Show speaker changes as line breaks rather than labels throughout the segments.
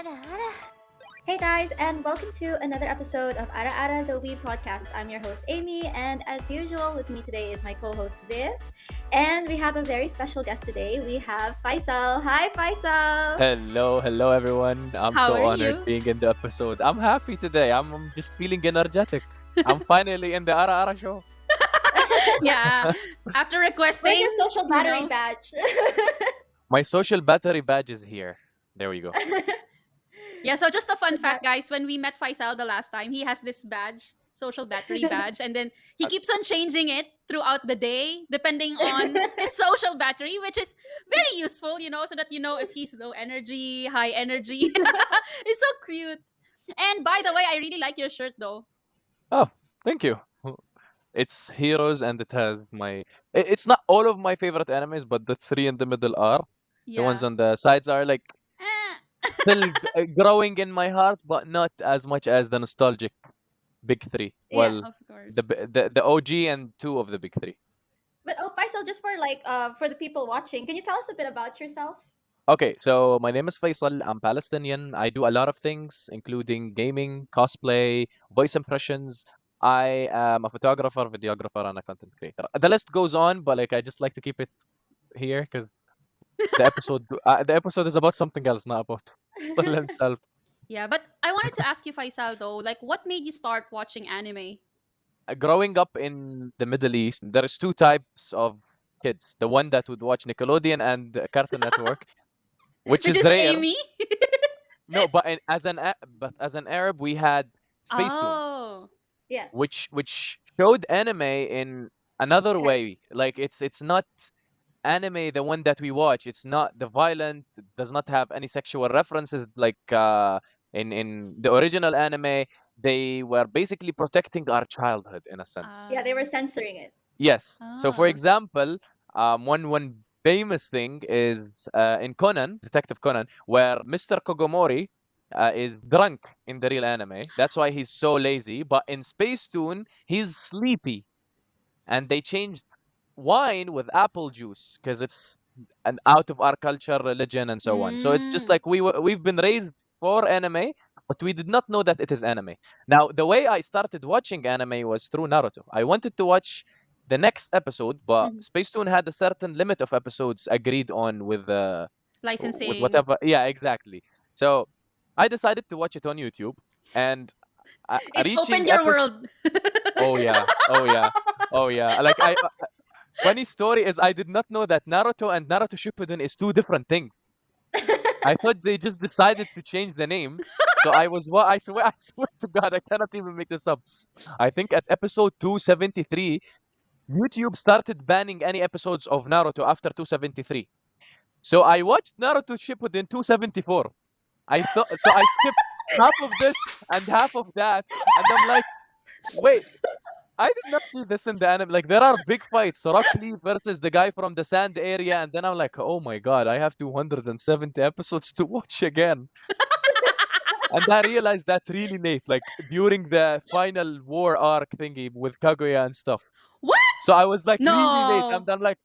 Ara Ara. Hey guys, and welcome to another episode of Ara Ara the We podcast. I'm your host Amy, and as usual, with me today is my co-host Vivs, and we have a very special guest today. We have Faisal. Hi, Faisal.
Hello everyone. I'm
How
so
are
honored
you?
being in the episode. I'm happy today. I'm just feeling energetic. I'm finally in the Ara Ara show.
Yeah. After
Where's
requesting,
your social
you
battery
know.
badge?
My social battery badge is here. There we go.
Yeah, so just a fun
The
fact,
bat-
guys. When we met Faisal the last time, he has this badge, social battery badge, and then he
Uh,
keeps on changing it throughout the day, depending on his social battery, which is very useful, so that you know if he's low energy, high energy. It's so cute. And by the way, I really like your shirt though.
Oh, thank you. It's Heroes and it has it's not all of my favorite animes, but the three in the middle are. The ones
Yeah.
on the sides are like
Eh.
still growing in my heart, but not as much as the nostalgic big three.
yeah,
Well,
Of
the
course.
the OG and two of the big three.
but Faisal, just for for the people watching, can you tell us a bit about yourself?
Okay, so my name is Faisal. I'm Palestinian. I do a lot of things, including gaming, cosplay, voice impressions. I am a photographer, videographer, and a content creator. The list goes on, but like I just like to keep it here because the episode is about something else, not about Faisal himself.
Yeah, but I wanted to ask you, Faisal, though, like, what made you start watching anime?
Growing up in the Middle East, there is two types of kids: the one that would watch Nickelodeon and Cartoon Network, which
Which
is
is
rare.
Amy?
No, but as an Arab, we had Spacetoon,
Oh.
Yeah.
which showed anime in another
Okay.
way. Like it's not anime the one that we watch. It's not the violent. It does not have any sexual references like in the original anime. They were basically protecting our childhood in a sense.
Yeah, they were
Um,
censoring it.
Yes. So for
ah.
example, one famous thing is in Conan, Detective Conan, where Mr. Kogomori is drunk in the real anime. That's why he's so lazy. But in Space Tune, he's sleepy, and they changed wine with apple juice because it's an out of our culture, religion, and so on. So it's just
Mm.
like we've been raised for anime, but we did not know that it is anime. Now, the way I started watching anime was through Naruto. I wanted to watch the next episode, but
Mhm.
Space Tune had a certain limit of episodes agreed on with
Licensing.
whatever. Yeah, exactly. So I decided to watch it on YouTube, and
It
reaching
opened your
episode.
world.
Oh yeah, oh yeah, oh yeah. Like funny story is I did not know that Naruto and Naruto Shippuden is two different things. I thought they just decided to change the name. So I swear I swear to God I cannot even make this up. I think at episode 273 YouTube started banning any episodes of Naruto after 273. So I watched Naruto Shippuden 274. I thought so I skipped half of this and half of that and I'm like, wait, I did not see this in the anime. Like there are big fights. Rock Lee versus the guy from the sand area, and then I'm like, oh my god, I have 270 episodes to watch again. And I realized that really late, like during the final war arc thingy with Kaguya and stuff.
What?
So I was like really late, and
No.
I'm like,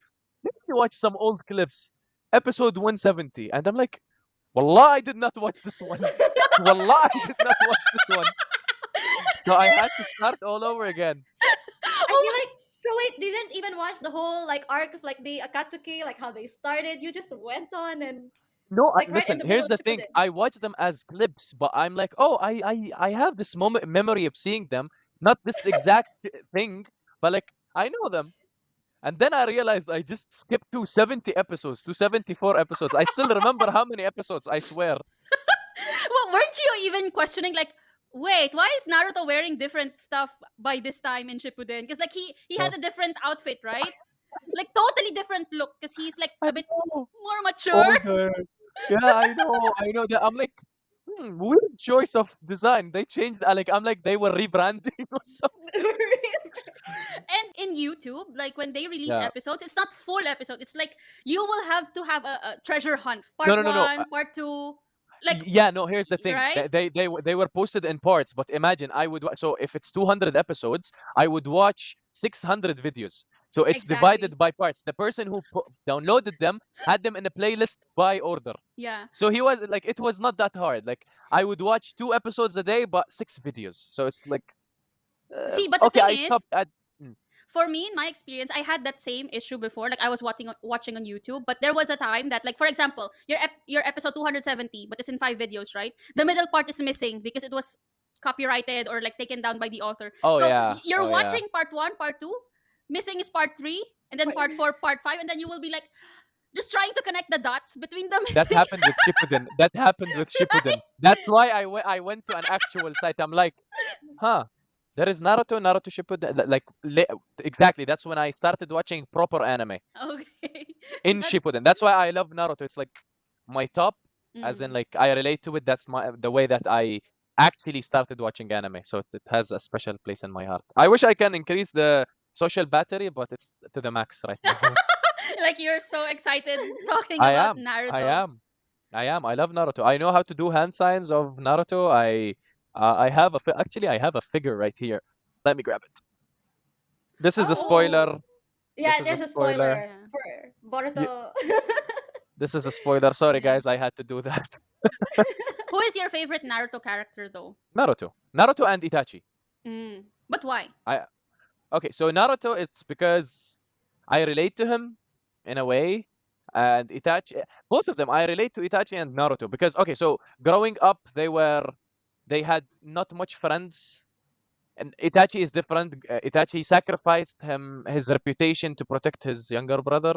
let me watch some old clips. Episode 170, and I'm like, Wallah, I did not watch this one. Wallah, I did not watch this one. So I had to start all over again.
I
Oh
feel like so wait, they didn't even watch the whole arc of the Akatsuki, like how they started. You just went on and
No,
like right in
listen.
the middle
Here's
of
the thing.
Shippuden.
I watch them as clips, but I'm like, oh, I have this moment memory of seeing them, not this exact thing, but like I know them. And then I realized I just skipped 270 episodes, 274 episodes. I still remember how many episodes. I swear.
well, weren't you even questioning like, wait, why is Naruto wearing different stuff by this time in Shippuden? Because like he
Uh,
had a different outfit, right? Like totally different look because he's like
I
a bit
know.
more mature.
Older. Yeah, I know. I know that. I'm like, weird choice of design. They changed. I'm like, they were rebranding or something.
And in YouTube, like when they release
Yeah.
episodes, it's not full episode. It's like you will have to have a treasure hunt.
No,
Part
no, no, no.
one, part two. Like
Yeah, no, here's the thing.
right?
They were posted in parts, but imagine I would so if it's 200 episodes, I would watch 600 videos. So it's
Exactly.
divided by parts. The person who downloaded them had them in a playlist by order.
Yeah.
So he was like, it was not that hard. Like I would watch 2 episodes a day, but 6 videos. So it's like,
See, but the
okay,
thing
I
is,
stopped at. Mm.
for me, in my experience, I had that same issue before. Like I was watching on YouTube, but there was a time that, like for example, your episode 270, but it's in 5 videos, right? The middle part is missing because it was copyrighted or like taken down by the author.
Oh
So
yeah,
you're
oh yeah.
watching part one, part two, missing is part three, and then part four, part five, and then you will be like just trying to connect the dots between the
That
missing.
happened with Shippuden. That happened with Shippuden. That's why I went to an actual site. I'm like, huh, there is Naruto Shippuden. Exactly. That's when I started watching proper anime
Okay,
in
that's
Shippuden. That's why I love Naruto. It's like my top, as in
mm.
like I relate to it. That's the way that I actually started watching anime. So it has a special place in my heart. I wish I can increase the social battery, but it's to the max right now.
like you're so excited talking
I
about
am. I
Naruto.
am. I am. I love Naruto. I know how to do hand signs of Naruto. I have actually I have a figure right here. Let me grab it. This is a
Oh,
spoiler. This
yeah,
is a
there's a
spoiler.
spoiler
Yeah.
for
Y-
Boruto.
This is a spoiler. Sorry
Yeah.
guys, I had to do that.
Who is your favorite Naruto character though?
Naruto. Naruto and Itachi.
But why?
I Okay, so Naruto it's because I relate to him in a way, and Itachi both of them I relate to Itachi and Naruto because okay, so growing up they had not much friends. And Itachi is different. Itachi sacrificed his reputation to protect his younger brother.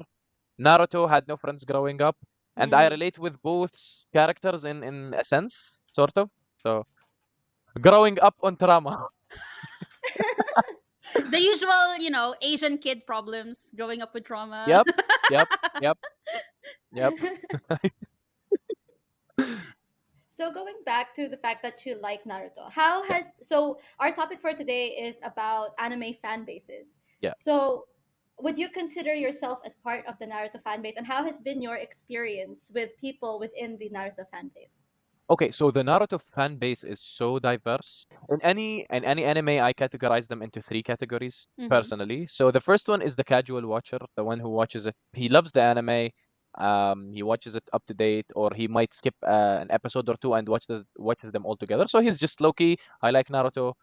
Naruto had no friends growing up, and I
Mm.
relate with both characters in a sense, sort of. So growing up on trauma.
The usual, Asian kid problems growing up with trauma.
Yep, yep, yep, yep.
So going back to the fact that you like Naruto, how
Yeah,
has so our topic for today is about anime fan bases.
yeah.
So would you consider yourself as part of the Naruto fan base, and how has been your experience with people within the Naruto fan base?
Okay, so the Naruto fan base is so diverse. In any anime, I categorize them into three categories
Mm-hmm.
personally. So the first one is the casual watcher, the one who watches it. He loves the anime. He watches it up to date, or he might skip an episode or two and watches them all together. So he's just low key. I like Naruto,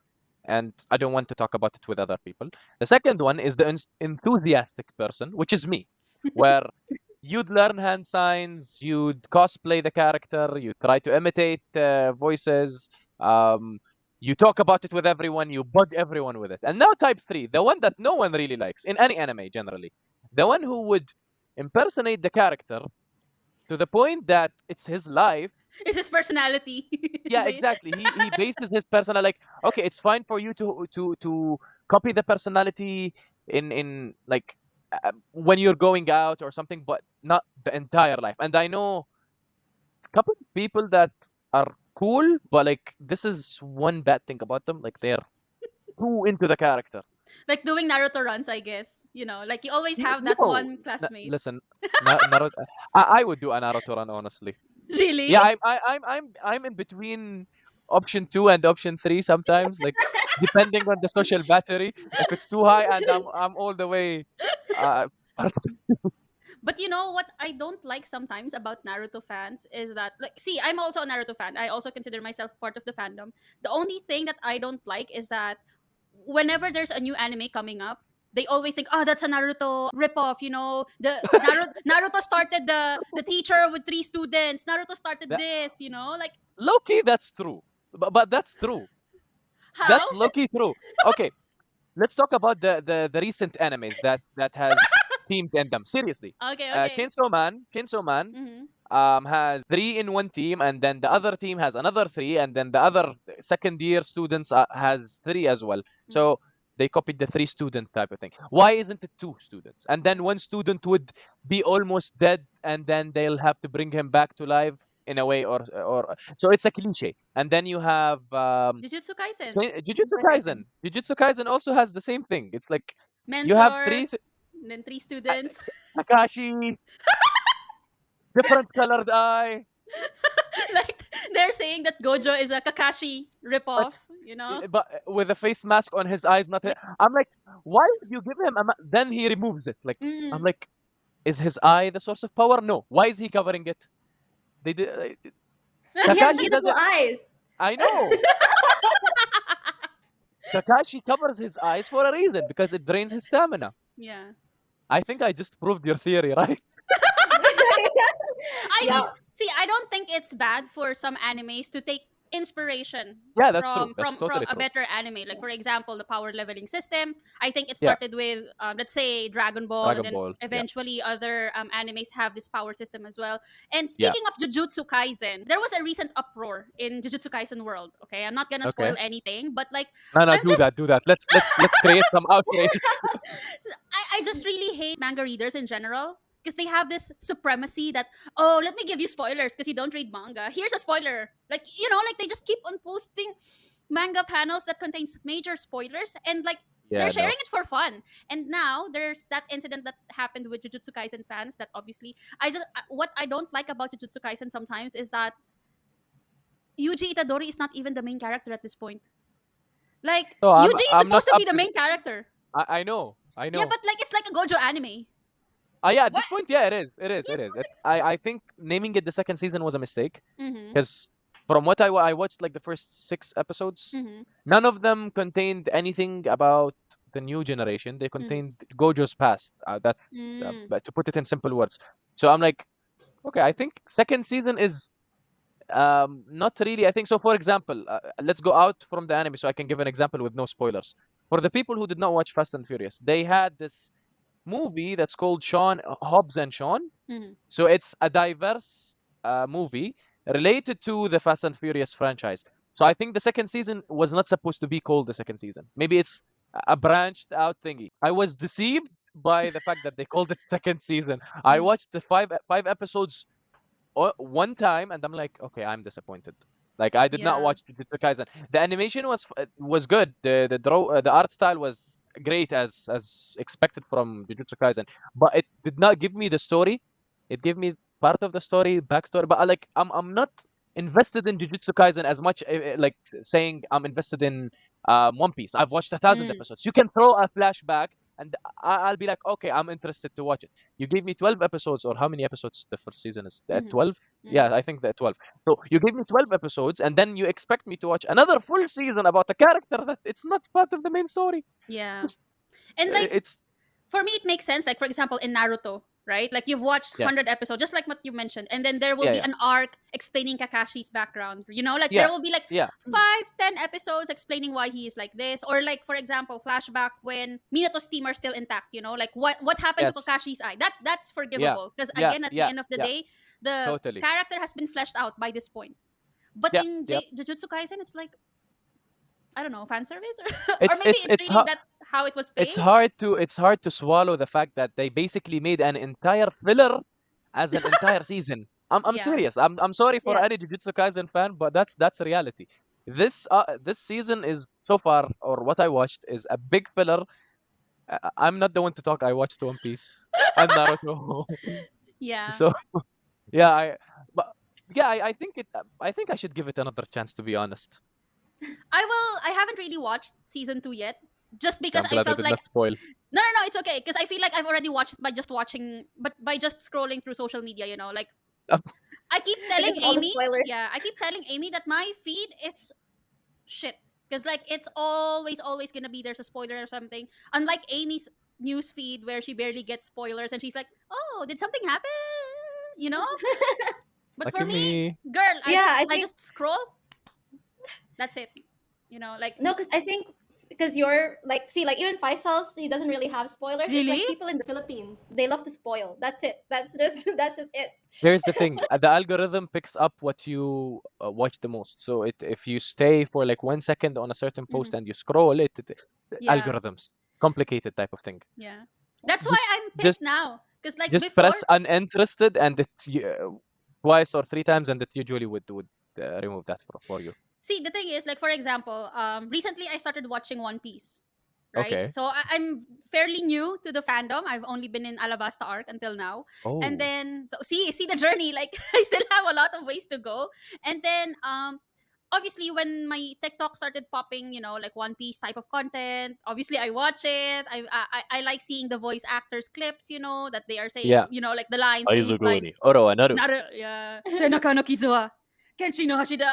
and I don't want to talk about it with other people. The second one is the enthusiastic person, which is me, where you'd learn hand signs, you'd cosplay the character, you try to imitate voices, um, you talk about it with everyone, you bug everyone with it. And now type 3, the one that no one really likes in any anime generally. The one who would impersonate the character to the point that it's his life.
It's his personality.
Yeah, exactly. He bases his personal like, okay, it's fine for you to copy the personality in like when you're going out or something, but not the entire life. And I know a couple of people that are cool, but like this is one bad thing about them. Like they're too into the character.
Like doing Naruto runs, I guess. Like you always have that
No,
one classmate.
listen, Naruto. I would do a Naruto run honestly.
Really?
Yeah, I'm in between option 2 and option 3 sometimes, like depending on the social battery. If it's too high and I'm all the way uh
But you know what I don't like sometimes about Naruto fans is that, like, see, I'm also a Naruto fan. I also consider myself part of the fandom. The only thing that I don't like is that whenever there's a new anime coming up, they always think, oh, that's a Naruto ripoff. The Naruto started the teacher with three students. Naruto started
that,
this. Like
low key that's true. But that's true.
how?
That's low key true. Okay, let's talk about the recent animes that has teams in them. Seriously.
Okay, okay.
Chainsaw Man
Mm-hmm.
has three in one team, and then the other team has another three, and then the other second year students has three as well.
Mm.
So they copied the three student type of thing. Why isn't it two students? And then one student would be almost dead, and then they'll have to bring him back to life in a way, or so it's a cliche. And then you have
Jujutsu Kaisen,
Jujutsu
Kaisen.
Kaisen. Jujutsu Kaisen also has the same thing. It's like you have
mentor,
three
and then three
uh,
students.
Kakashi, different colored eye.
Like they're saying that Gojo is a Kakashi
but
ripoff, you know?
with a face mask on his eyes, not.
Yeah.
I'm like, why would you give him? Then he removes it. Like, I'm
Mm.
like, is his eye the source of power? No. Why is he covering it? They did.
Because he has
Kakashi
beautiful
doesn't.
eyes.
I know. Kakashi covers his eyes for a reason because it drains his stamina.
Yeah.
I think I just proved your theory, right?
I
Yeah.
mean, see, I don't think it's bad for some animes to take inspiration
Yeah, that's true.
from
That's
from
totally
a
true.
better anime. Like for example, the power leveling system. I think it
Yeah,
started with let's say Dragon Ball, and
Dragon
then
Ball. Yeah,
eventually other animes have this power system as well. And
yeah.
speaking of Jujutsu Kaisen, there was a recent uproar in Jujutsu Kaisen world. Okay, I'm not gonna spoil
Okay.
anything, but like
No, no,
I'm
do
just
that, do that. Let's create some outrage.
I just really hate manga readers in general because they have this supremacy that, oh, let me give you spoilers because you don't read manga. Here's a spoiler. Like, you know, like they just keep on posting manga panels that contains major spoilers and like they're
Yeah,
sharing
no.
it for fun. And now there's that incident that happened with Jujutsu Kaisen fans that obviously what I don't like about Jujutsu Kaisen sometimes is that Yuji Itadori is not even the main character at this point. Like
So
Yuji is
I'm not
supposed to be
up
the
to.
main character.
I know, I
Yeah,
know.
but like it's like a Gojo anime.
Yeah, at
What?
this point, yeah, it is. It is.
Yeah.
It is. I think naming it the second season was a mistake
Mm-hmm.
because from what I watched, like the first 6 episodes,
Mm-hmm.
none of them contained anything about the new generation. They
Mm-hmm.
contained Gojo's past.
Mm.
But to put it in simple words. So I'm like, okay, I think second season is not really. I think so. For example, let's go out from the anime so I can give an example with no spoilers. For the people who did not watch Fast and Furious, they had this movie that's called Sean Hobbs and Sean.
Mm-hmm.
So it's a diverse movie related to the Fast and Furious franchise. So I think the second season was not supposed to be called the second season. Maybe it's a branched out thingy. I was deceived by the fact that they called it second season. I
Mm.
watched the five episodes one time and I'm like, okay, I'm disappointed. Like I did not
Yeah.
watch Jujutsu Kaisen. The animation was good. The art style was great as expected from Jujutsu Kaisen, but it did not give me the story. It gave me part of the story, backstory, but like I'm not invested in Jujutsu Kaisen as much like saying I'm invested in One Piece. I've watched 1,000
Mm.
episodes. You can throw a flashback and I'll be like, okay, I'm interested to watch it. You gave me 12 episodes, or how many episodes the first season is?
Mm-hmm.
12?
Mm-hmm.
Yeah, I think that 12. So you gave me 12 episodes, and then you expect me to watch another full season about a character that it's not part of the main story.
Yeah.
Just,
And like
it's,
for me it makes sense like for example in Naruto, right? Like you've watched
yeah,
100 episodes just like what you mentioned and then there will
yeah,
be
yeah,
an arc explaining Kakashi's background. You know, like there
yeah,
will be like
yeah,
5-10 episodes explaining why he is like this or like for example flashback when Minato's team are still intact, you know, like what happened to
yes,
Kakashi's eye. That's
yeah,
forgivable because
yeah,
again at the
yeah,
end of the
yeah,
day the
totally.
character has been fleshed out by this point. But
Yeah,
in
yeah.
Jujutsu Kaisen, it's like I don't know, fan service, or
It's
maybe
it's
it's
it's
really
hard.
that how it was
It's
paced.
hard to swallow the fact that they basically made an entire filler as an entire season. I'm
Yeah,
serious. I'm sorry for
Yeah.
any Jujutsu Kaisen fan, but that's reality. This season is so far, or what I watched is a big filler. I'm not the one to talk. I watched One Piece and Naruto,
yeah.
so yeah. But yeah, I think I should give it another chance. To be honest,
I will. I haven't really watched season 2 yet, just
okay,
because
I'm
I
glad I
felt
did
like
not spoil.
no, it's okay because I feel like I've already watched it by just watching, but by just scrolling through social media. You know, like I keep telling
Because of all the
Amy,
spoilers.
yeah, I keep telling Amy that my feed is shit because like it's always gonna be there's a spoiler or something. Unlike Amy's news feed where she barely gets spoilers and she's like, oh, did something happen? You know. But
Lucky
for me,
me.
girl, I
Yeah,
just
I
I
think
just scroll. That's it. You know, like
no, because I think because you're like, see, like even Faisal, he doesn't really have spoilers. It's
really.
like people in the Philippines, they love to spoil. That's it. That's just that's just it.
Here's the thing, the algorithm picks up what you watch the most. So if you stay for like 1 second on a certain
Mhm.
post and you scroll
Yeah,
algorithms, complicated type of thing.
yeah. That's why
Just
I'm
just
pissed now. Cause like
just
before,
press uninterested and twice or three times and it usually would remove that for you.
see the thing is like for example, recently I started watching One Piece, right?
Okay.
So I'm fairly new to the fandom. I've only been in Alabasta arc until now. And
Oh.
then so see the journey, like I still have a lot of ways to go. And then obviously when my TikTok started popping, like One Piece type of content, obviously I watch it. I like seeing the voice actors clips, that they are saying,
Yeah.
like the lines, famous lines.
Aizuguri. Oro Anaru.
Naru, yeah. Senaka no Kizuha. Kenshi no Hashida.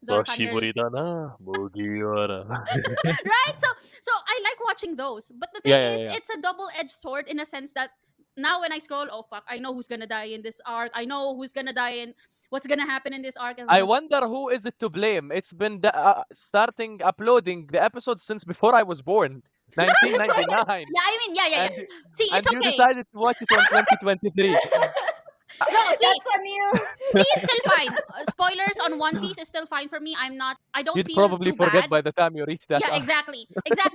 Zoro fangirl.
久しぶりだな、麦わら.
Right? So I like watching those. But the thing
Yeah, yeah,
is,
yeah.
it's a double-edged sword in a sense that now when I scroll, oh fuck, I know who's gonna die in this arc. I know who's gonna die in what's gonna happen in this arc. And I was
I
like,
wonder who is it to blame. It's been starting uploading the episodes since before I was born, 1999,
yeah, I mean, yeah.
and
See, it's
and you
okay.
decided to watch it on 2023.
No, see,
That's on you.
see, it's still fine. Spoilers on One Piece is still fine for me. I don't
You'd
feel
probably
too
forget
bad.
by the time you reach that
Yeah,
arc.
exactly.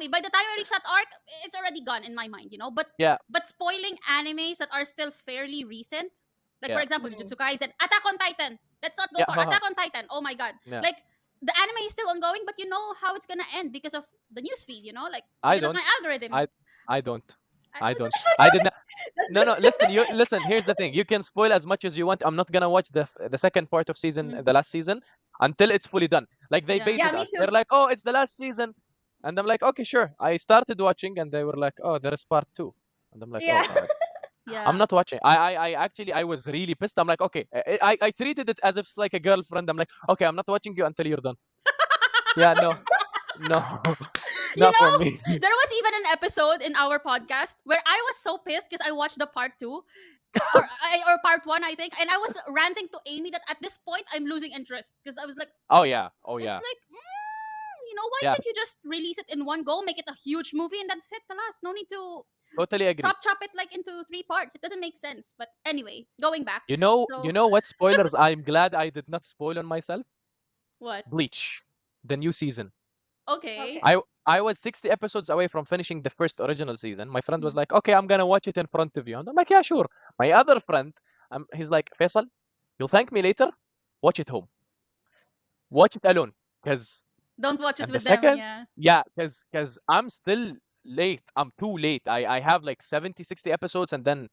By the time I reach that arc, it's already gone in my mind, But
Yeah,
spoiling animes that are still fairly recent, like for
yeah,
example,
Mhm.
Jujutsu Kaisen, Attack on Titan. Let's not go
yeah,
far.
haha,
Attack on Titan. Oh my god,
yeah.
like the anime is still ongoing, but you know how it's gonna end because of the newsfeed, like
I
because of
don't.
my algorithm.
I I don't. I
Just
don't.
shut
I
up.
did not. No, no. Listen, you listen. Here's the thing. You can spoil as much as you want. I'm not gonna watch the second part of
Mm,
the last season, until it's fully done. Like they
yeah,
Yeah,
baited
me
us. They're
too.
like, "Oh, it's the last season," and I'm like, "Okay, sure." I started watching, and they were like, "Oh, there is part two," and I'm like, "Oh
Yeah.
God." I'm
yeah.
not watching. I actually I was really pissed. I'm like, okay. I treated it as if it's like a girlfriend. I'm like, okay, I'm not watching you until you're done. Yeah, no, no,
You
not for
know,
me.
there was even an episode in our podcast where I was so pissed because I watched the part two or part one, I think, and I was ranting to Amy that at this point I'm losing interest because I was like,
Oh yeah, oh
it's
yeah,
like, why
yeah.
can't you just release it in one go, make it a huge movie, and that's it, the last. No need to
Totally agree.
chop it like into three parts. It doesn't make sense. But anyway, going back.
You
So
know what spoilers I'm glad I did not spoil on myself?
what?
Bleach, the new season.
Okay.
Okay.
I was 60 episodes away from finishing the first original season. My friend was
Mm.
like, "Okay, I'm gonna watch it in front of you," and I'm like, "Yeah, sure." My other friend, he's like, "Faisal, you'll thank me later. Watch it home. Watch it alone, because
Don't watch it
and the
with them.
second,
Yeah.
yeah, because I'm still late. I'm too late. I have like 70, 60 episodes, and then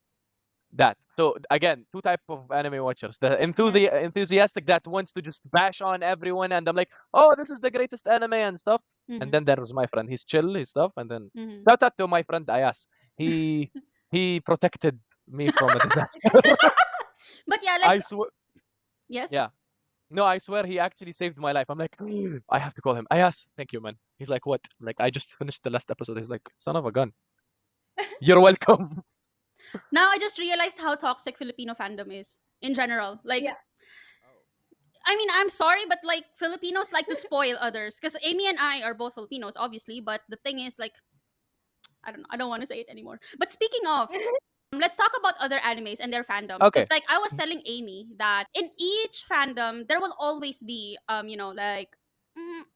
that. So again, two type of anime watchers: the
Yeah.
enthusiastic that wants to just bash on everyone, and I'm like, "Oh, this is the greatest anime and stuff." And
Mm-hmm.
then there was my friend. He's chill, his stuff, and then
Mm-hmm.
shout out to my friend Ayas. He he protected me from a disaster.
But yeah, like
I swear.
yes.
Yeah. No, I swear he actually saved my life. I'm like, I have to call him. Ayas, thank you, man. He's like, what? Like, I just finished the last episode. He's like, son of a gun. You're welcome.
Now I just realized how toxic Filipino fandom is in general. Like,
Yeah.
I mean, I'm sorry, but like Filipinos like to spoil others because Amy and I are both Filipinos, obviously. But the thing is, like, I don't know. I don't want to say it anymore. But speaking of, let's talk about other animes and their fandoms. Because
Okay.
like I was telling Amy that in each fandom there will always be like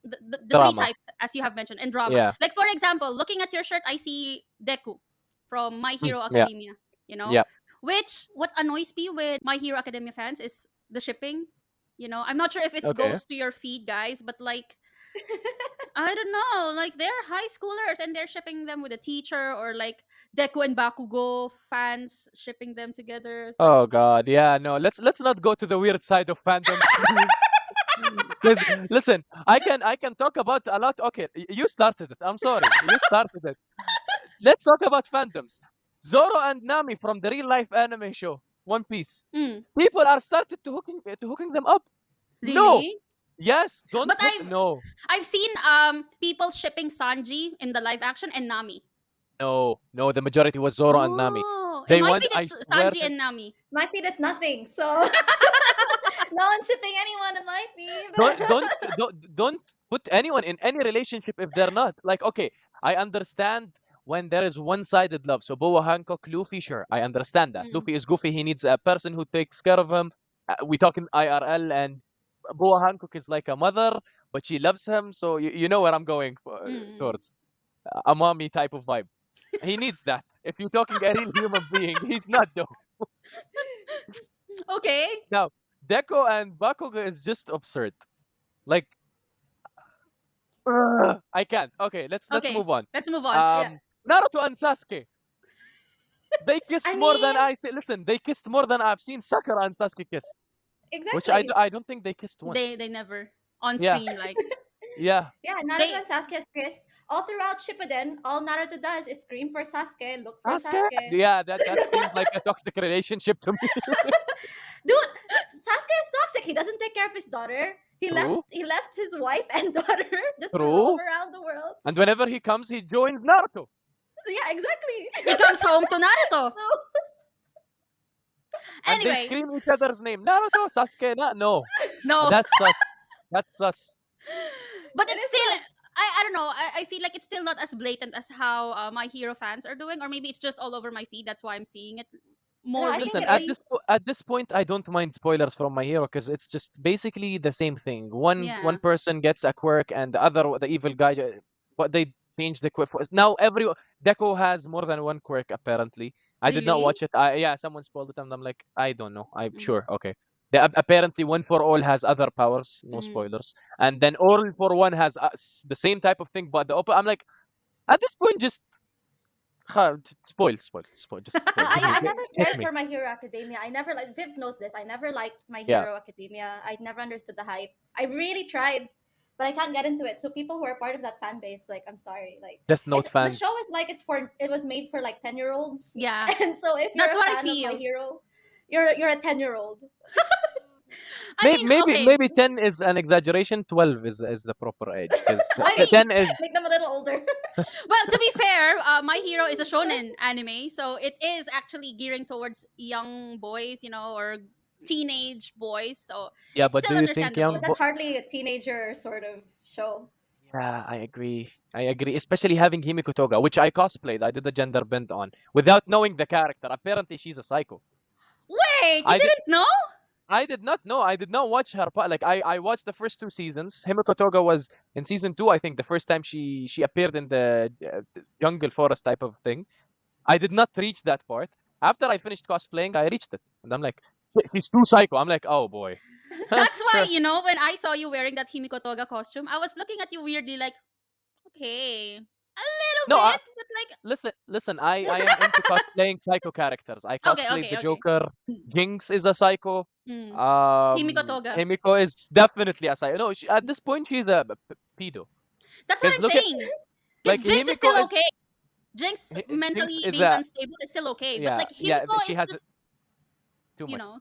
the three
Drama.
types as you have mentioned in drama.
Yeah.
Like for example, looking at your shirt, I see Deku from My Hero
Yeah.
Academia. You know,
Yeah.
which what annoys me with My Hero Academia fans is the shipping. I'm not sure if it
Okay.
goes to your feed, guys, but like I don't know. Like they're high schoolers and they're shipping them with a teacher or like Deku and Bakugo fans shipping them together. It's like
Oh God. Yeah. No. Let's not go to the weird side of fandoms, please. 'Cause, listen, I can talk about a lot. Okay, you started it. I'm sorry. You started it. Let's talk about fandoms. Zoro and Nami from the real life anime show One Piece.
mm,
People are started to hooking them up. No.
really?
Yes. Don't
But
hook. No.
I've seen people shipping Sanji in the live action and Nami.
No. No. The majority was Zoro and Nami.
Oh, in
They
my
want.
feed
I
it's
swear
Sanji
to.
and Nami.
My feed is nothing, so no one's shipping anyone in my
don't
feed.
don't don't put anyone in any relationship if they're not like okay. I understand when there is one-sided love. So Boa Hancock, Luffy, sure, I understand that.
Mm,
Luffy is goofy. He needs a person who takes care of him. We talk in IRL, and Boa Hancock is like a mother, but she loves him. So you know where I'm going
mm.
towards a mommy type of vibe. He needs that. If you're talking a real human being, he's not though.
Okay.
Now, Deko and Bakugo is just absurd. Like I can't. Okay, let's
Okay,
move on.
let's move on.
Yeah,
Naruto and Sasuke. They kissed
I
more than
mean,
I say. Listen, they kissed more than I've seen Sakura and Sasuke kiss. Which
exactly.
I don't think they kissed once.
They never on
Yeah,
screen like
yeah.
Yeah, Naruto
they
and Sasuke kiss. All throughout Shippuden, all Naruto does is scream for Sasuke, look for
Sasuke.
Sasuke.
Yeah, that seems like a toxic relationship to me.
Dude, Sasuke is toxic. He doesn't take care of his daughter. He left
True,
he left his wife and daughter just to roam
true.
around the world.
And whenever he comes, he joins Naruto,
Yeah, exactly.
he comes home to Naruto.
So
and they
Anyway,
scream each other's name. Naruto, Sasuke. No,
no.
that's sus. That's sus.
But
it
it's
is
still
us.
I don't know. I feel like it's still not as blatant as how My Hero fans are doing, or maybe it's just all over my feed. That's why I'm seeing it
No,
more
I think
Listen,
it
at
recently.
is.
this point, I don't mind spoilers from My Hero because it's just basically the same thing. One
Yeah,
person gets a quirk, and the evil guy, but they change the quirk. Now every Deco has more than one quirk apparently. I did not
really.
watch it. Yeah, someone spoiled it, and I'm like, I don't know. I'm
Mm-hmm.
sure. Okay. Apparently, One for All has other powers. No
Mm-hmm.
spoilers. And then All for One has the same type of thing, but the I'm like, at this point, just spoil, just
No,
spoil.
I never
Hit
cared
me.
for My Hero Academia. I never like Vips knows this. I never liked My
Yeah,
Hero Academia. I never understood the hype. I really tried, but I can't get into it. So people who are part of that fan base, like, I'm sorry. Like,
Death
it's
Note
the show
fans.
is like it was made for like 10-year-olds.
Yeah,
And so if you're
that's
a
what I
fan of My
feel.
Hero, you're a 10-year-old.
I mean, okay.
Maybe 10 is an exaggeration. 12 is the proper age because
I
Okay,
mean,
10 is
make them a little older.
well, to be fair, My Hero is a shonen anime, so it is actually gearing towards young boys, or teenage boys. So
yeah.
it's
But do
still
you think
But
understandable.
that's hardly a teenager sort of show.
Yeah, I agree. I agree. Especially having Himiko Toga, which I cosplayed. I did a gender bend on without knowing the character. Apparently, she's a psycho.
Wait, you
I did.
didn't know?
I did not know. I did not watch her. Like I watched the first two seasons. Himiko Toga was in season two. I think the first time she appeared in the jungle forest type of thing. I did not reach that part. After I finished cosplaying, I reached it, and I'm like, he's too psycho. I'm like, oh boy.
That's why, when I saw you wearing that Himiko Toga costume, I was looking at you weirdly, like, okay, a little
No,
bit, but like,
listen. I am into cosplaying psycho characters. I
okay,
cosplayed
okay,
the
okay.
Joker. Jinx is a psycho.
Mm. Himiko Toga.
Himiko is definitely a psycho. No, at this point she's a pedo.
That's what
Because
I'm
look at
saying. Because
like
Jinx is
Himiko
still
is
okay. Jinx
Jinx
mentally
is
being
a
unstable is still okay, but
yeah
like
yeah.
Himiko
She
is
has
just,
too
you
much.
know.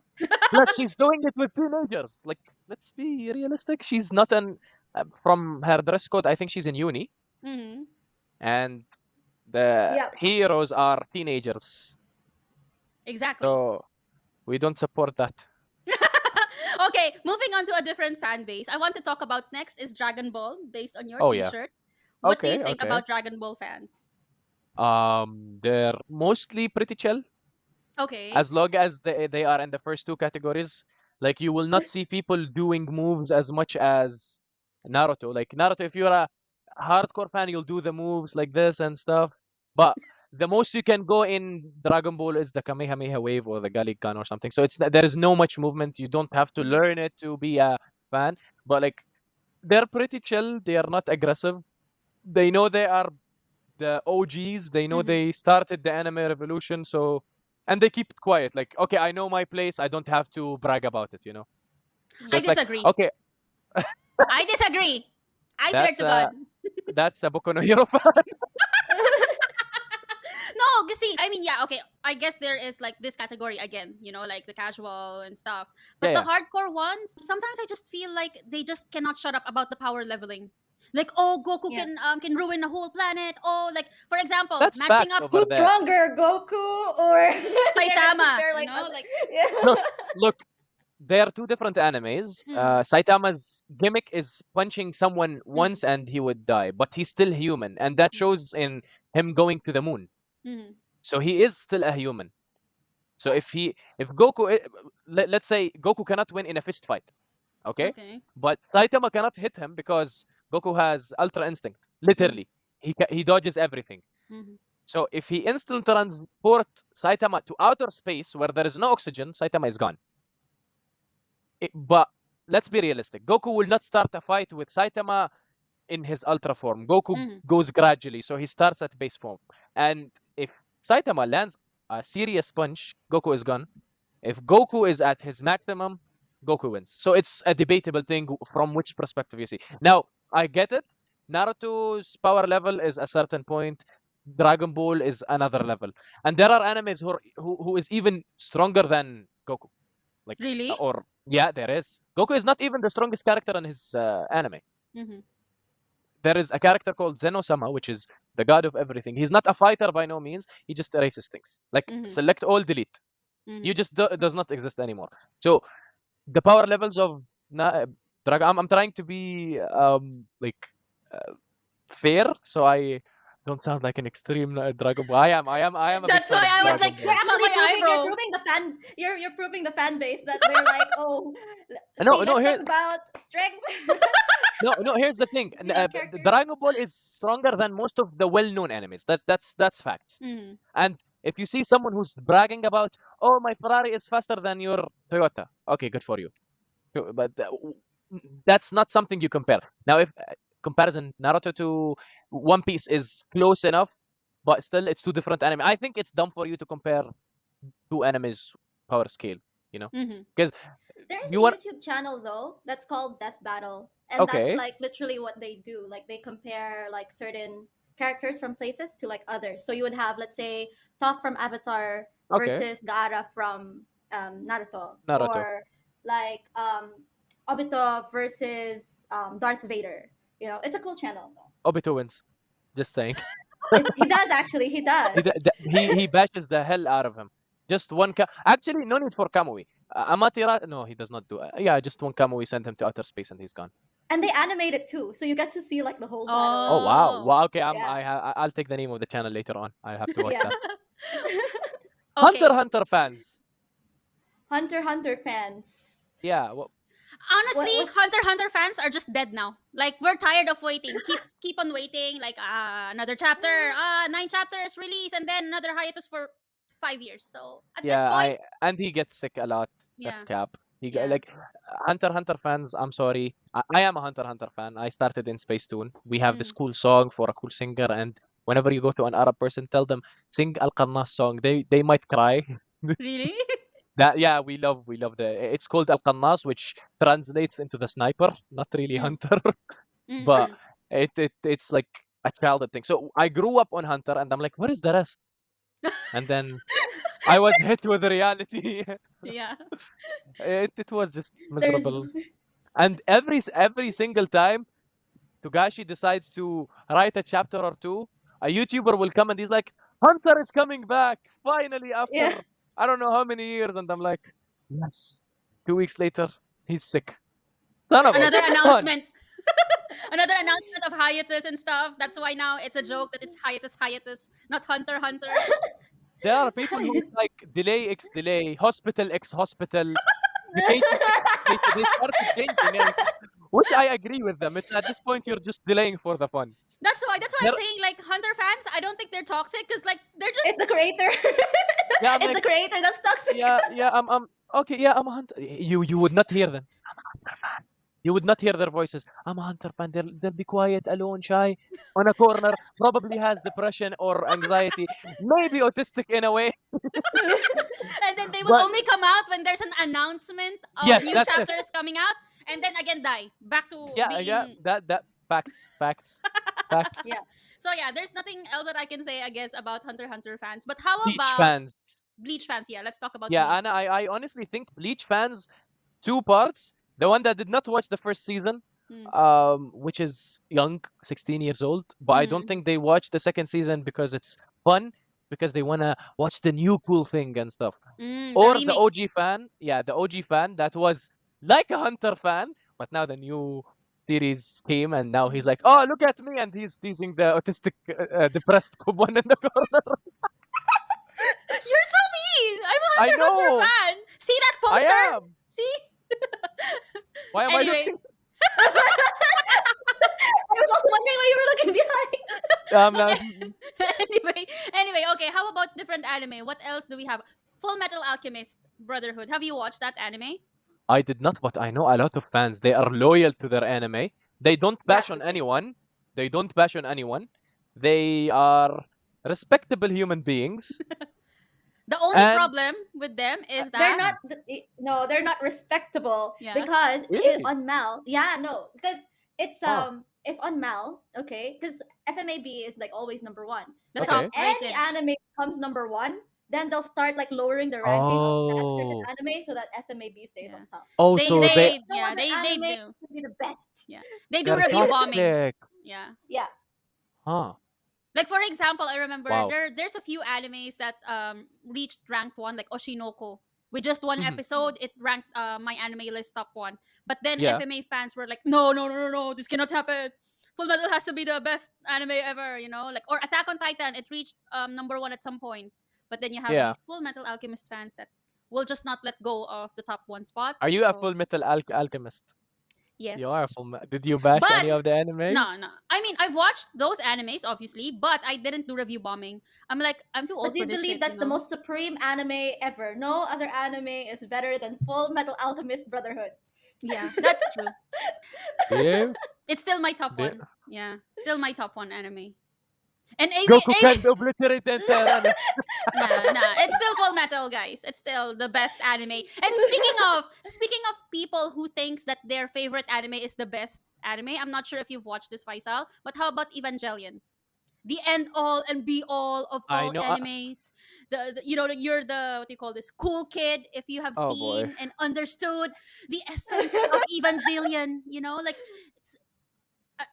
Plus she's doing it with teenagers. Like let's be realistic. She's not an from her dress code. I think she's in uni,
Hmm.
and the
Yeah.
heroes are teenagers.
Exactly.
So we don't support that.
Okay, moving on to a different fan base. I want to talk about next is Dragon Ball, based on your
Oh yeah.
T-shirt. What do you
Okay,
think
okay.
about Dragon Ball fans?
They're mostly pretty chill
Okay.
as long as they are in the first two categories. Like you will not see people doing moves as much as Naruto. Like Naruto, if you're a hardcore fan, you'll do the moves like this and stuff. But the most you can go in Dragon Ball is the Kamehameha wave or the Gun or something. So there is no much movement. You don't have to
Hmm.
learn it to be a fan. But like they're pretty chill. They are not aggressive. They know they are the OGs. They know
Hmm.
they started the anime revolution, so and they keep it quiet. Like, okay, I know my place. I don't have to brag about it. So
I
it's like,
disagree.
okay,
I disagree. I swear
that's
to God.
a that's a Boku no Hero fan.
No, see, I mean, yeah, okay. I guess there is like this category again, like the casual and stuff.
Yeah,
But the
yeah.
hardcore ones, sometimes I just feel like they just cannot shut up about the power leveling. Like, oh, Goku
Yeah.
can ruin a whole planet. Oh, like for example,
That's
matching
facts
up
over
Who's
there.
stronger, Goku or they're gonna
Saitama,
compare like
like,
yeah.
Look, look. They are two different animes.
mm,
Saitama's gimmick is punching someone
mm,
once and he would die, but he's still human, and that
mm,
shows in him going to the moon.
mm.
So he is still a human. So if Goku let's say Goku cannot win in a fist fight, okay?
Okay.
But Saitama cannot hit him because Goku has Ultra Instinct.
Mm,
Literally, he dodges everything.
mm,
So if he instant transport Saitama to outer space where there is no oxygen, Saitama is gone. But let's be realistic. Goku will not start a fight with Saitama in his ultra form. Goku
Mhm.
goes gradually, so he starts at base form. And if Saitama lands a serious punch, Goku is gone. If Goku is at his maximum, Goku wins. So it's a debatable thing from which perspective you see. Now, I get it. Naruto's power level is a certain point. Dragon Ball is another level. And there are animes who is even stronger than Goku. Like,
Really?
or, yeah, there is. Goku is not even the strongest character in his anime.
Mhm.
There is a character called Zeno-sama, which is the god of everything. He's not a fighter by no means. He just erases things. Like,
Mhm.
select all, delete. You
Mhm.
just does not exist anymore. So the power levels of Dragon. I'm trying to be like uh, fair, so I don't sound like an extreme Dragon Ball. I am a big
That's
fan
why
of
I was
Dragon
like,
You're
Ball.
actually
my
proving you're
eyebrow.
proving the fan you're proving the fan base that we're like, oh,
No,
see,
no,
let's talk
here,
about strength.
no, no. Here's the thing.
Female characters.
Dragon Ball is stronger than most of the well-known animes. That's facts.
Mhm.
And if you see someone who's bragging about, oh, my Ferrari is faster than your Toyota, okay, good for you. But that's not something you compare. Now, if comparison Naruto to One Piece is close enough, but still it's two different anime. I think it's dumb for you to compare two animes power scale. You know,
Mhm.
because
There is
you
a
want
YouTube channel though that's called Death Battle, and that's
okay,
like literally what they do. Like they compare like certain characters from places to like others. So you would have, let's say, Toph from Avatar
okay,
versus Gaara from Naruto,
Naruto,
or like Obito versus Darth Vader. You know, it's a cool channel though.
Obito wins. Just saying.
He does actually. He
He
does.
he bashes the hell out of him. Just one actually no need for Kamui. Amatera no he does not do. Yeah, just one Kamui send him to outer space and he's gone.
And they animate it too, so you get to see like the whole battle
Oh
as well.
wow,
Oh.
wow. Okay,
Yeah.
I'll take the name of the channel later on. I have to watch
Yeah.
that. Hunter
Okay.
Hunter fans.
Hunter x Hunter fans.
Yeah, well,
Honestly,
What's
Hunter x Hunter fans are just dead now. Like we're tired of waiting. Keep on waiting. Like another chapter, 9 chapters release, and then another hiatus for 5 years. So at this
yeah.
point,
I and he gets sick a lot. That's
yeah,
cap. He got,
yeah.
like Hunter Hunter fans. I'm sorry. I am a Hunter Hunter fan. I started in Space Tune. We have this
Mm.
cool song for a cool singer, and whenever you go to an Arab person, tell them sing Al Qannas song. They might cry.
Really?
That yeah, we love the. It's called Al Qannas, which translates into the sniper, not really
Mm.
hunter, but
Mm-mm.
it's like a childhood thing. So I grew up on Hunter, and I'm like, what is the rest? And then I was hit with reality.
Yeah.
It was just
there's
miserable. And every single time Togashi decides to write a chapter or two, a YouTuber will come and he's like, Hunter is coming back finally
yeah.
after I don't know how many years, and I'm like, yes. 2 weeks later, he's sick. Son of a
Another
gun.
announcement. Another announcement of hiatus and stuff. That's why now it's a joke that it's hiatus, not Hunter.
There are people who like delay X delay, hospital X hospital, vacation X vacation. They started changing everything, which I agree with them. It's at this point you're just delaying for the fun.
That's why
There,
I'm saying like Hunter fans. I don't think they're toxic because like they're just
It's the creator.
yeah, I'm
It's
like,
the creator that's toxic.
yeah, yeah, I'm okay, yeah, I'm a hunter. You would not hear them. I'm a hunter fan. You would not hear their voices. I'm a hunter fan. They'll be quiet, alone, shy, on a corner. Probably has depression or anxiety, maybe autistic in a way.
and then they will
But
only come out when there's an announcement of
yes,
new
that's it.
chapters coming out, and then again die back to
Yeah, yeah.
being.
That facts, facts, facts.
Yeah.
So yeah, there's nothing else that I can say, I guess, about Hunter x Hunter fans. But how
Bleach
about
fans.
Bleach fans? Yeah, let's talk about
Yeah, and
Bleach.
I honestly think Bleach fans, two parts. The one that did not watch the first season,
Mm.
which is young, 16 years old, but I don't
Mm.
think they watch the second season because it's fun, because they wanna watch the new cool thing and stuff.
The
Or the
remake.
OG fan, yeah, the OG fan that was like a Hunter fan, but now the new series came and now he's
Mm.
like, oh, look at me, and he's teasing the autistic, depressed one in the corner.
You're so mean. I'm a
I
Hunter x Hunter
know,
fan. See that
I
poster?
am.
See?
Why am I
Anyway,
looking?
I was also wondering why you were looking behind.
Like,
okay. anyway. Okay. How about different anime? What else do we have? Full Metal Alchemist Brotherhood. Have you watched that anime?
I did not, but I know a lot of fans. They are loyal to their anime. They don't bash
That's
on
the thing.
anyone. They don't bash on anyone. They are respectable human beings.
The only
And
problem with them is
They're
that
not
mm,
no, they're not respectable
yeah.
because
really,
on Mal, yeah, no, because it's
oh,
if on Mal, okay, because FMAB is like always number one.
The
But if
top
okay.
any
rated.
anime comes number one, then they'll start like lowering the ranking of that certain
Oh,
anime so that FMAB stays on
Yeah.
top.
oh,
They
Even
so
if
they
they
no
yeah,
other
they
anime
do.
can be the best.
Yeah. They do
they're
review bombing.
toxic.
Yeah.
Yeah.
Huh.
Like for example, I remember
Wow.
there's a few animes that reached ranked one, like Oshinoko. With just one
Mhm.
episode, it ranked my anime list top one. But then
Yeah.
FMA fans were like, no, no, no, no, no, this cannot happen. Full Metal has to be the best anime ever, you know? Like or Attack on Titan, it reached number one at some point. But then you have
Yeah.
these Full Metal Alchemist fans that will just not let go of the top one spot.
Are you a
So
Full Metal Alchemist? You are a
yes.
full. Did you bash any
But
of the animes?
no, no. I mean, I've watched those animes, obviously, but I didn't do review bombing. I'm like, I'm too
But
old
do
for
you
this
believe
shit, you
that's the
know?
most supreme anime ever? No other anime is better than Full Metal Alchemist Brotherhood.
Yeah, that's true.
Yeah.
It's still my top
Yeah.
one. Yeah, still my top one anime. And Amy,
Goku
Amy,
can obliterate the entire anime.
nah, nah. It's still Full Metal, guys. It's still the best anime. And speaking of people who thinks that their favorite anime is the best anime, I'm not sure if you've watched this, Faisal, but how about Evangelion? The end all and be all of
I
all
know.
animes. You're the what do you call this cool kid if you have
Oh boy.
seen and understood the essence of Evangelion. Like it's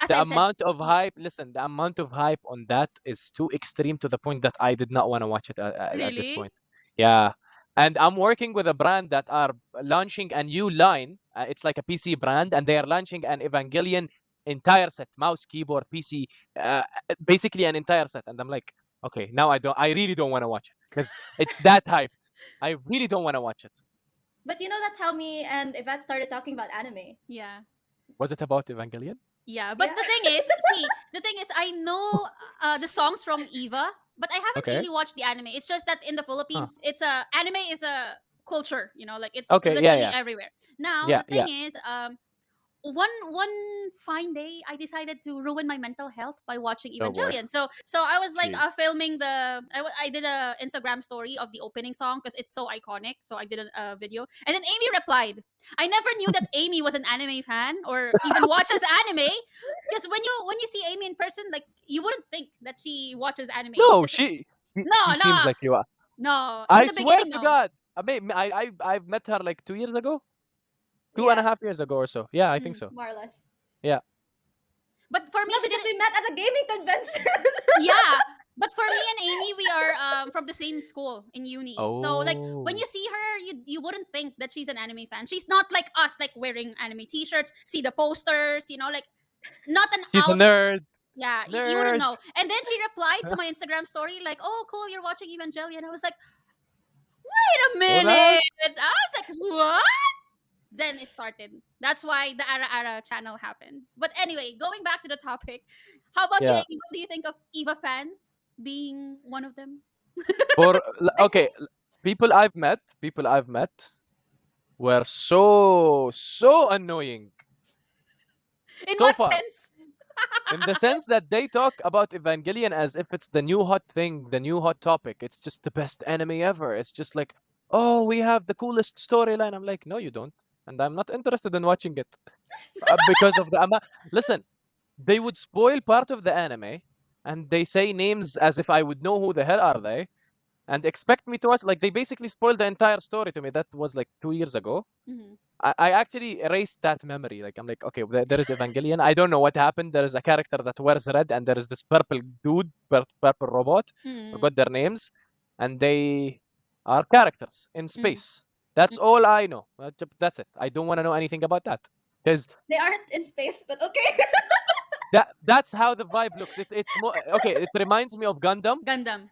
as
The
I've said.
amount of hype, listen, the amount of hype on that is too extreme to the point that I did not want to watch it at this
Really?
point. Yeah. And I'm working with a brand that are launching a new line. It's like a PC brand, and they are launching an Evangelion entire set, mouse, keyboard, PC, basically an entire set. And I'm like, okay, now I really don't want to watch it because it's that hyped. I really don't want to watch it.
But that's how me and Yvette started talking about anime.
Yeah.
Was it about Evangelion?
Yeah, but
Yeah.
the thing is, I know the songs from Eva, but I haven't
Okay.
really watched the anime. It's just that in the
Huh.
Philippines, anime is a culture, like it's
Okay. Yeah.
literally
Yeah.
everywhere. Now
Yeah.
the thing
Yeah.
is, one fine day I decided to ruin my mental health by watching
Oh boy.
Evangelion. So I was like
Jeez.
filming I did a Instagram story of the opening song because it's so iconic. So I did a video, and then Amy replied. I never knew that Amy was an anime fan or even watches anime. Because when you see Amy in person, like you wouldn't think that she watches anime.
No,
'Cause-
she
no,
seems
no,
like you are.
no. In
I
the
swear
beginning,
to
no.
God. I've met her like 2 years ago, two and a
Yeah,
half years ago or so. Yeah, I think
Mm.
so.
more or less.
Yeah.
But for me,
No,
she
because
didn't.
we met at a gaming convention.
Yeah, but for me and Amy, we are from the same school in uni. So like when
Oh,
you see her, you wouldn't think that she's an anime fan. She's not like us, like wearing anime T-shirts, see the posters, like not an
she's a
out.
nerd.
Yeah, you wouldn't
Nerd.
know. And then she replied to my Instagram story like, "Oh, cool, you're watching Evangelion." I was like, "Wait a
Know that?
minute!" I was like, "What?" Then it started. That's why the Ara Ara channel happened. But anyway, going back to the topic, how about you,
Yeah.
Amy? What do you think of Eva fans being one of them?
I
Okay,
think
people I've met were so annoying
In
so
what
far.
sense?
In the sense that they talk about Evangelion as if it's the new hot thing, the new hot topic. It's just the best anime ever. It's just like, oh, we have the coolest storyline. I'm like, no, you don't. And I'm not interested in watching it because of the Listen, they would spoil part of the anime and they say names as if I would know who the hell are they and expect me to watch. Like, they basically spoiled the entire story to me. That was like 2 years ago.
Mhm.
I actually erased that memory. Like, I'm like, okay, there is Evangelion. I don't know what happened. There is a character that wears red, and there is this purple dude, purple robot.
Mhm.
Forgot their names, and they are characters in
Mhm.
space. That's all I know. That's it. I don't want to know anything about that because
they aren't in space, but okay.
that's how the vibe looks. It's more okay. It reminds me of Gundam.
Gundam.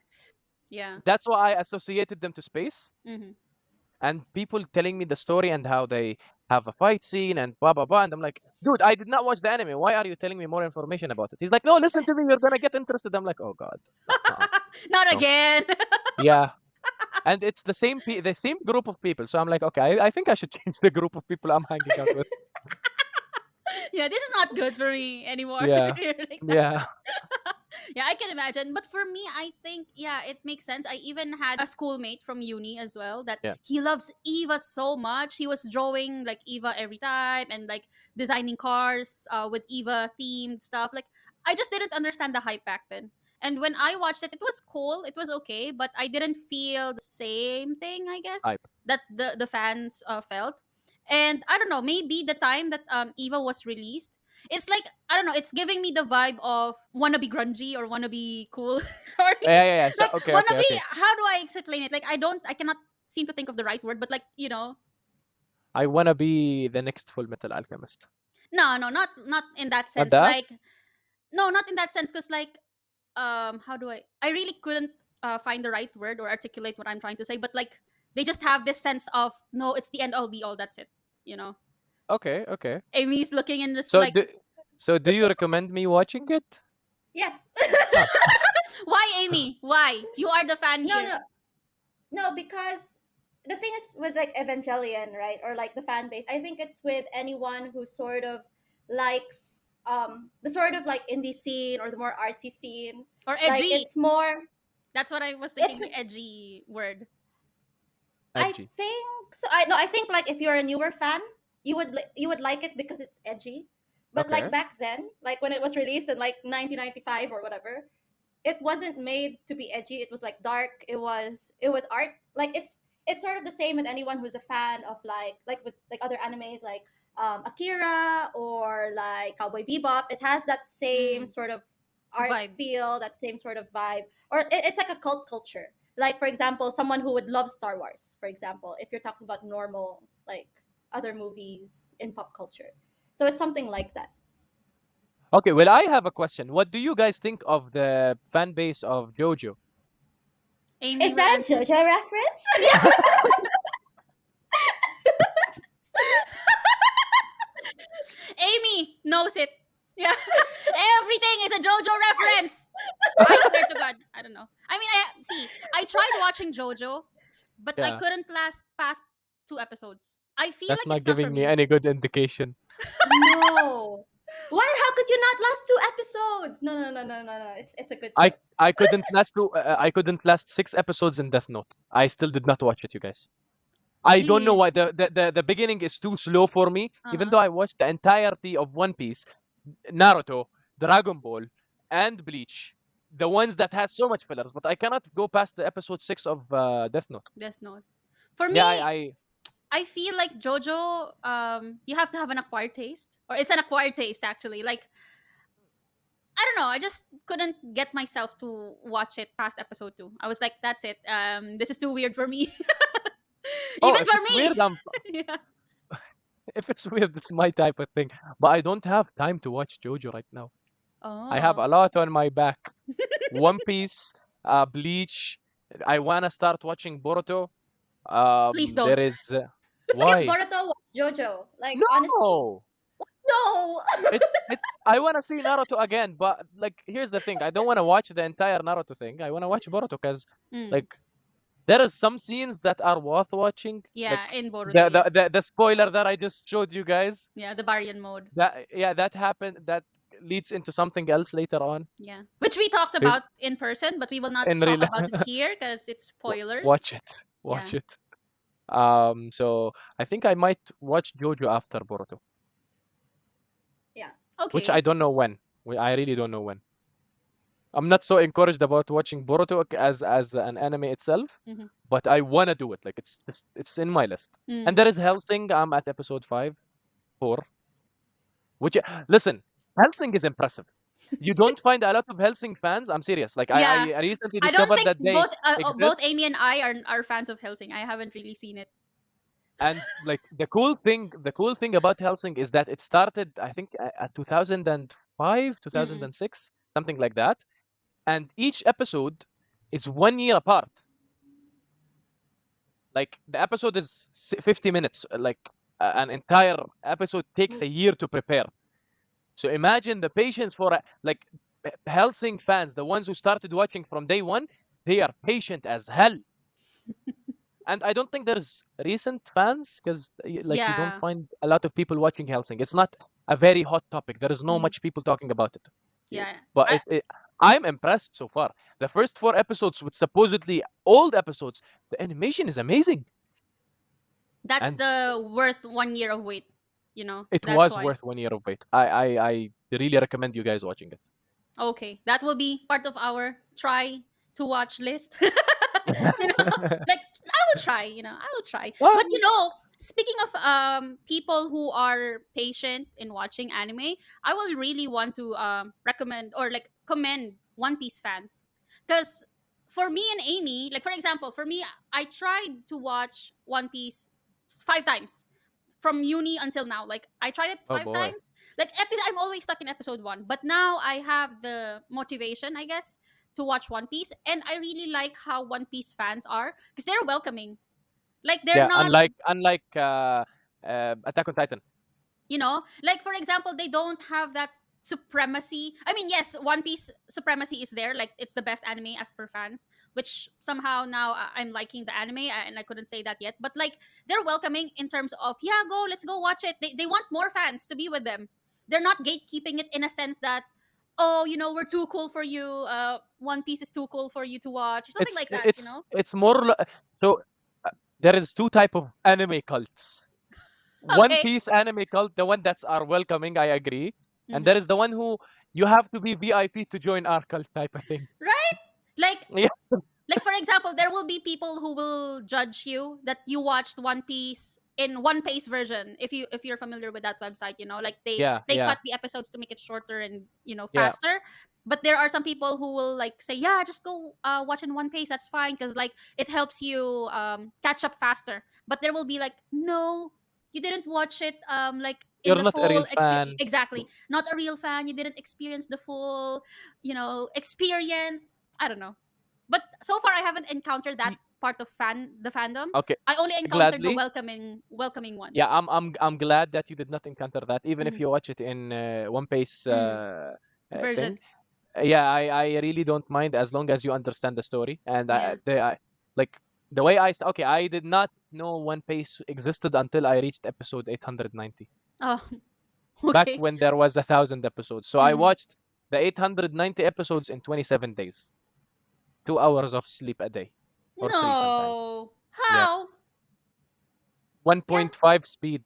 Yeah.
That's why I associated them to space.
Mhm.
And people telling me the story and how they have a fight scene and blah blah blah. And I'm like, dude, I did not watch the anime. Why are you telling me more information about it? He's like, no, listen to me. You're gonna get interested. I'm like, oh god, no,
Not
no,
again.
yeah. And it's the same group of people. So I'm like, okay, I think I should change the group of people I'm hanging out with.
Yeah, this is not good for me anymore.
Yeah.
You're like that.
Yeah.
Yeah, I can imagine. But for me, I think yeah, it makes sense. I even had a schoolmate from uni as well that
Yeah.
he loves Eva so much. He was drawing like Eva every time and like designing cars with Eva themed stuff. Like I just didn't understand the hype back then. And when I watched it, it was cool. It was okay, but I didn't feel the same thing. I guess
Hype.
that the fans felt. And I don't know, maybe the time that Eva was released, it's like I don't know. It's giving me the vibe of wanna be grungy or wanna be cool. Sorry,
Yeah, yeah, yeah. So
like
okay,
wanna
okay,
be.
okay.
How do I explain it? Like I cannot seem to think of the right word, but like
I wanna be the next Full Metal Alchemist.
no, no, not in that
Not
sense.
that?
Like no, not in that sense. Cause like how do I really couldn't find the right word or articulate what I'm trying to say. But like they just have this sense of no, it's the end all be all. That's it. You know,
Okay, okay.
Amy's looking and just
So
like
do so do you recommend me watching it?
Yes.
Ah,
why Amy? Why you are the fan
No,
here?
no, no, because the thing is with like Evangelion, right? Or like the fan base, I think it's with anyone who sort of likes the sort of like indie scene or the more artsy scene.
Or
Like
edgy?
it's more
That's what I was
it's
thinking. Edgy word.
I
edgy.
think so. I no, I think like if you're a newer fan, you would like it because it's edgy. But like
Okay.
back then, like when it was released in like 1995 or whatever, it wasn't made to be edgy. It was like dark. It was art. Like it's sort of the same with anyone who's a fan of like with like other animes like Akira or like Cowboy Bebop. It has that same
Mm,
sort of art
vibe.
feel, that same sort of vibe, or it's like a cult culture. Like for example, someone who would love Star Wars, for example, if you're talking about normal like other movies in pop culture. So it's something like that.
Okay, well I have a question. What do you guys think of the fan base of JoJo?
Amy
Is
will
that a
answer.
JoJo reference?
Yeah. Amy knows it. Yeah. Everything is a JoJo reference. I swear to God. I don't know. I mean, I tried watching JoJo, but I
Yeah,
couldn't last past 2 episodes. I feel
that's
like
not
it's not for
giving me
me.
any good indication.
No. Why? How could you not last two episodes? No, no, no, no, no, no. It's a good
I
show.
I couldn't last 6 episodes in Death Note. I still did not watch it, you guys. I don't know
Really?
why the beginning is too slow for me.
Uh
Even
huh.
though I watched the entirety of One Piece, Naruto, Dragon Ball, and Bleach, the ones that had so much fillers, but I cannot go past the episode 6 of Death Note.
Death Note. For
Yeah,
me,
I
I feel like JoJo, you have to have an acquired taste, or it's an acquired taste actually. Like I don't know, I just couldn't get myself to watch it past episode 2. I was like, that's it. This is too weird for me,
oh,
even
if
for
it's
me.
weird, I'm
Yeah.
if it's weird, it's my type of thing. But I don't have time to watch JoJo right now. I have
Oh,
a lot on my back. One Piece, Bleach. I wanna start watching Boruto.
please
There
don't.
is
Skip
why?
Boruto, watch JoJo. Like honestly,
No,
no.
it's. I wanna see Naruto again, but like, here's the thing. I don't wanna watch the entire Naruto thing. I wanna watch Boruto because,
Mm.
like, there is some scenes that are worth watching.
Yeah,
Like
in Boruto, yes.
the spoiler that I just showed you guys.
Yeah, the Baryon mode.
That yeah, that happened. That leads into something else later on.
Yeah, which we talked
Peop-
about in person, but we will not
In
talk
real,
about it here because it's spoilers.
watch it.
Yeah.
Watch it. So I think I might watch Jojo after Boruto,
Yeah.
which I
Okay.
don't know when. I really don't know when. I'm not so encouraged about watching Boruto as an anime itself,
Mm-hmm.
but I wanna do it. Like it's in my list. And
Mm.
there is Hellsing. I'm at episode 4, which listen, Hellsing is impressive. You don't find a lot of Hellsing fans. I'm serious. Like
Yeah,
I recently
I don't
discovered
think
that they
both
exist.
Amy and I are fans of Helsing. I haven't really seen it.
And like the cool thing about Helsing is that it started, I think, at 2005,
Mm-mm.
2006, something like that. And each episode is 1 year apart. Like the episode is 50 minutes. Like an entire episode takes a year to prepare. So imagine the patience for like Helsing fans, the ones who started watching from day one, they are patient as hell. And I don't think there's recent fans because like you don't
Yeah.
find a lot of people watching Helsing. It's not a very hot topic. There is no
Mhm.
much people talking about it.
Yeah.
But
I
I'm impressed so far. The first four episodes, with supposedly old episodes, the animation is amazing,
That's
and
the worth 1 year of wait.
it
That's
was
why.
worth 1 year of wait. I really recommend you guys watching
Okay, that will be part of our try to watch list.
it.
Like I will try. I will try. But
Well,
speaking of people who are patient in watching anime, I will really want to recommend or like commend One Piece fans, because for me and Amy, like for example, for me, I tried to watch One Piece 5 times from uni until now. Like I tried it
oh
five
boy.
times. Like I'm always stuck in episode 1, but now I have the motivation, I guess, to watch One Piece, and I really like how One Piece fans are because they're welcoming. Like they're
Yeah,
not,
unlike Attack on Titan.
like for example, they don't have that supremacy. I mean, yes, One Piece supremacy is there. Like it's the best anime as per fans, which somehow now I'm liking the anime, and I couldn't say that yet. But like they're welcoming in terms of, yeah, go, let's go watch it. They want more fans to be with them. They're not gatekeeping it in a sense that, oh, we're too cool for you. One Piece is too cool for you to watch, or something
It's
like that.
it's it's more so there is two type of anime cults. One
Okay.
Piece anime cult, the one that's are welcoming, I agree, and there
Hmm.
is the one who you have to be VIP to join our cult type of thing.
Right? Like
Yeah,
like for example, there will be people who will judge you that you watched One Piece in One Piece version. If you're familiar with that website, like they
yeah,
they
yeah,
cut the episodes to make it shorter and
yeah.
faster. But there are some people who will like say, yeah, just go watch in One Piece. That's fine because like it helps you catch up faster. But there will be like, no, you didn't watch it like in
You're
the
not a real
full experience.
fan.
Exactly, not a real fan. You didn't experience the full experience. I don't know, but so far I haven't encountered that
Y-
part of the fandom.
Okay,
I only encountered the
gladly.
welcoming
Yeah,
ones.
I'm glad that you did not encounter that, even if
Mhm.
you watch it in One Piece
Mm.
thing.
Version.
Yeah, I really don't mind as long as you understand the story. And
Yeah.
like the way okay, I did not know One Piece existed until I reached episode 890.
Oh,
Back
okay.
when there was 1,000 episodes. So I
Mhm.
watched the 890 episodes in 27 days. 2 hours of sleep a day, or three sometimes.
No.
Yeah,
How?
Yeah,
1.5 speed.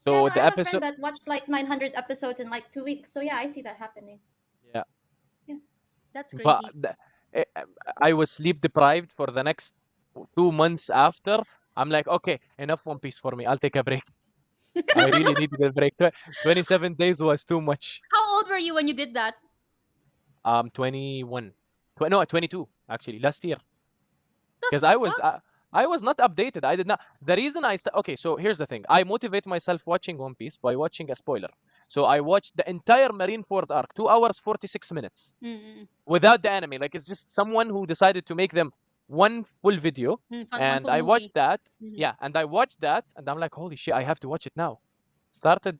yeah.
So
No, I
the
have a friend
episode,
that watched like 900 episodes in like 2 weeks. So yeah, I see that happening.
yeah,
Yeah.
That's
but
crazy.
eh, I was sleep deprived for the next 2 months after. I'm like, okay, enough One Piece for me. I'll take a break. I really needed a break. 27 days was too much.
How old were you when you did that?
21. No, 22 actually last year.
The
Because
fuck?
I was not updated. I did not. The reason okay, so here's the thing. I motivate myself watching One Piece by watching a spoiler. So I watched the entire Marineford arc, 2 hours 46 minutes,
Mm-mm.
without the anime. Like it's just someone who decided to make them one full video,
One
and
full
I watched
movie.
that.
Hmm.
Yeah, and I watched that, and I'm like, holy shit, I have to watch it now. Started.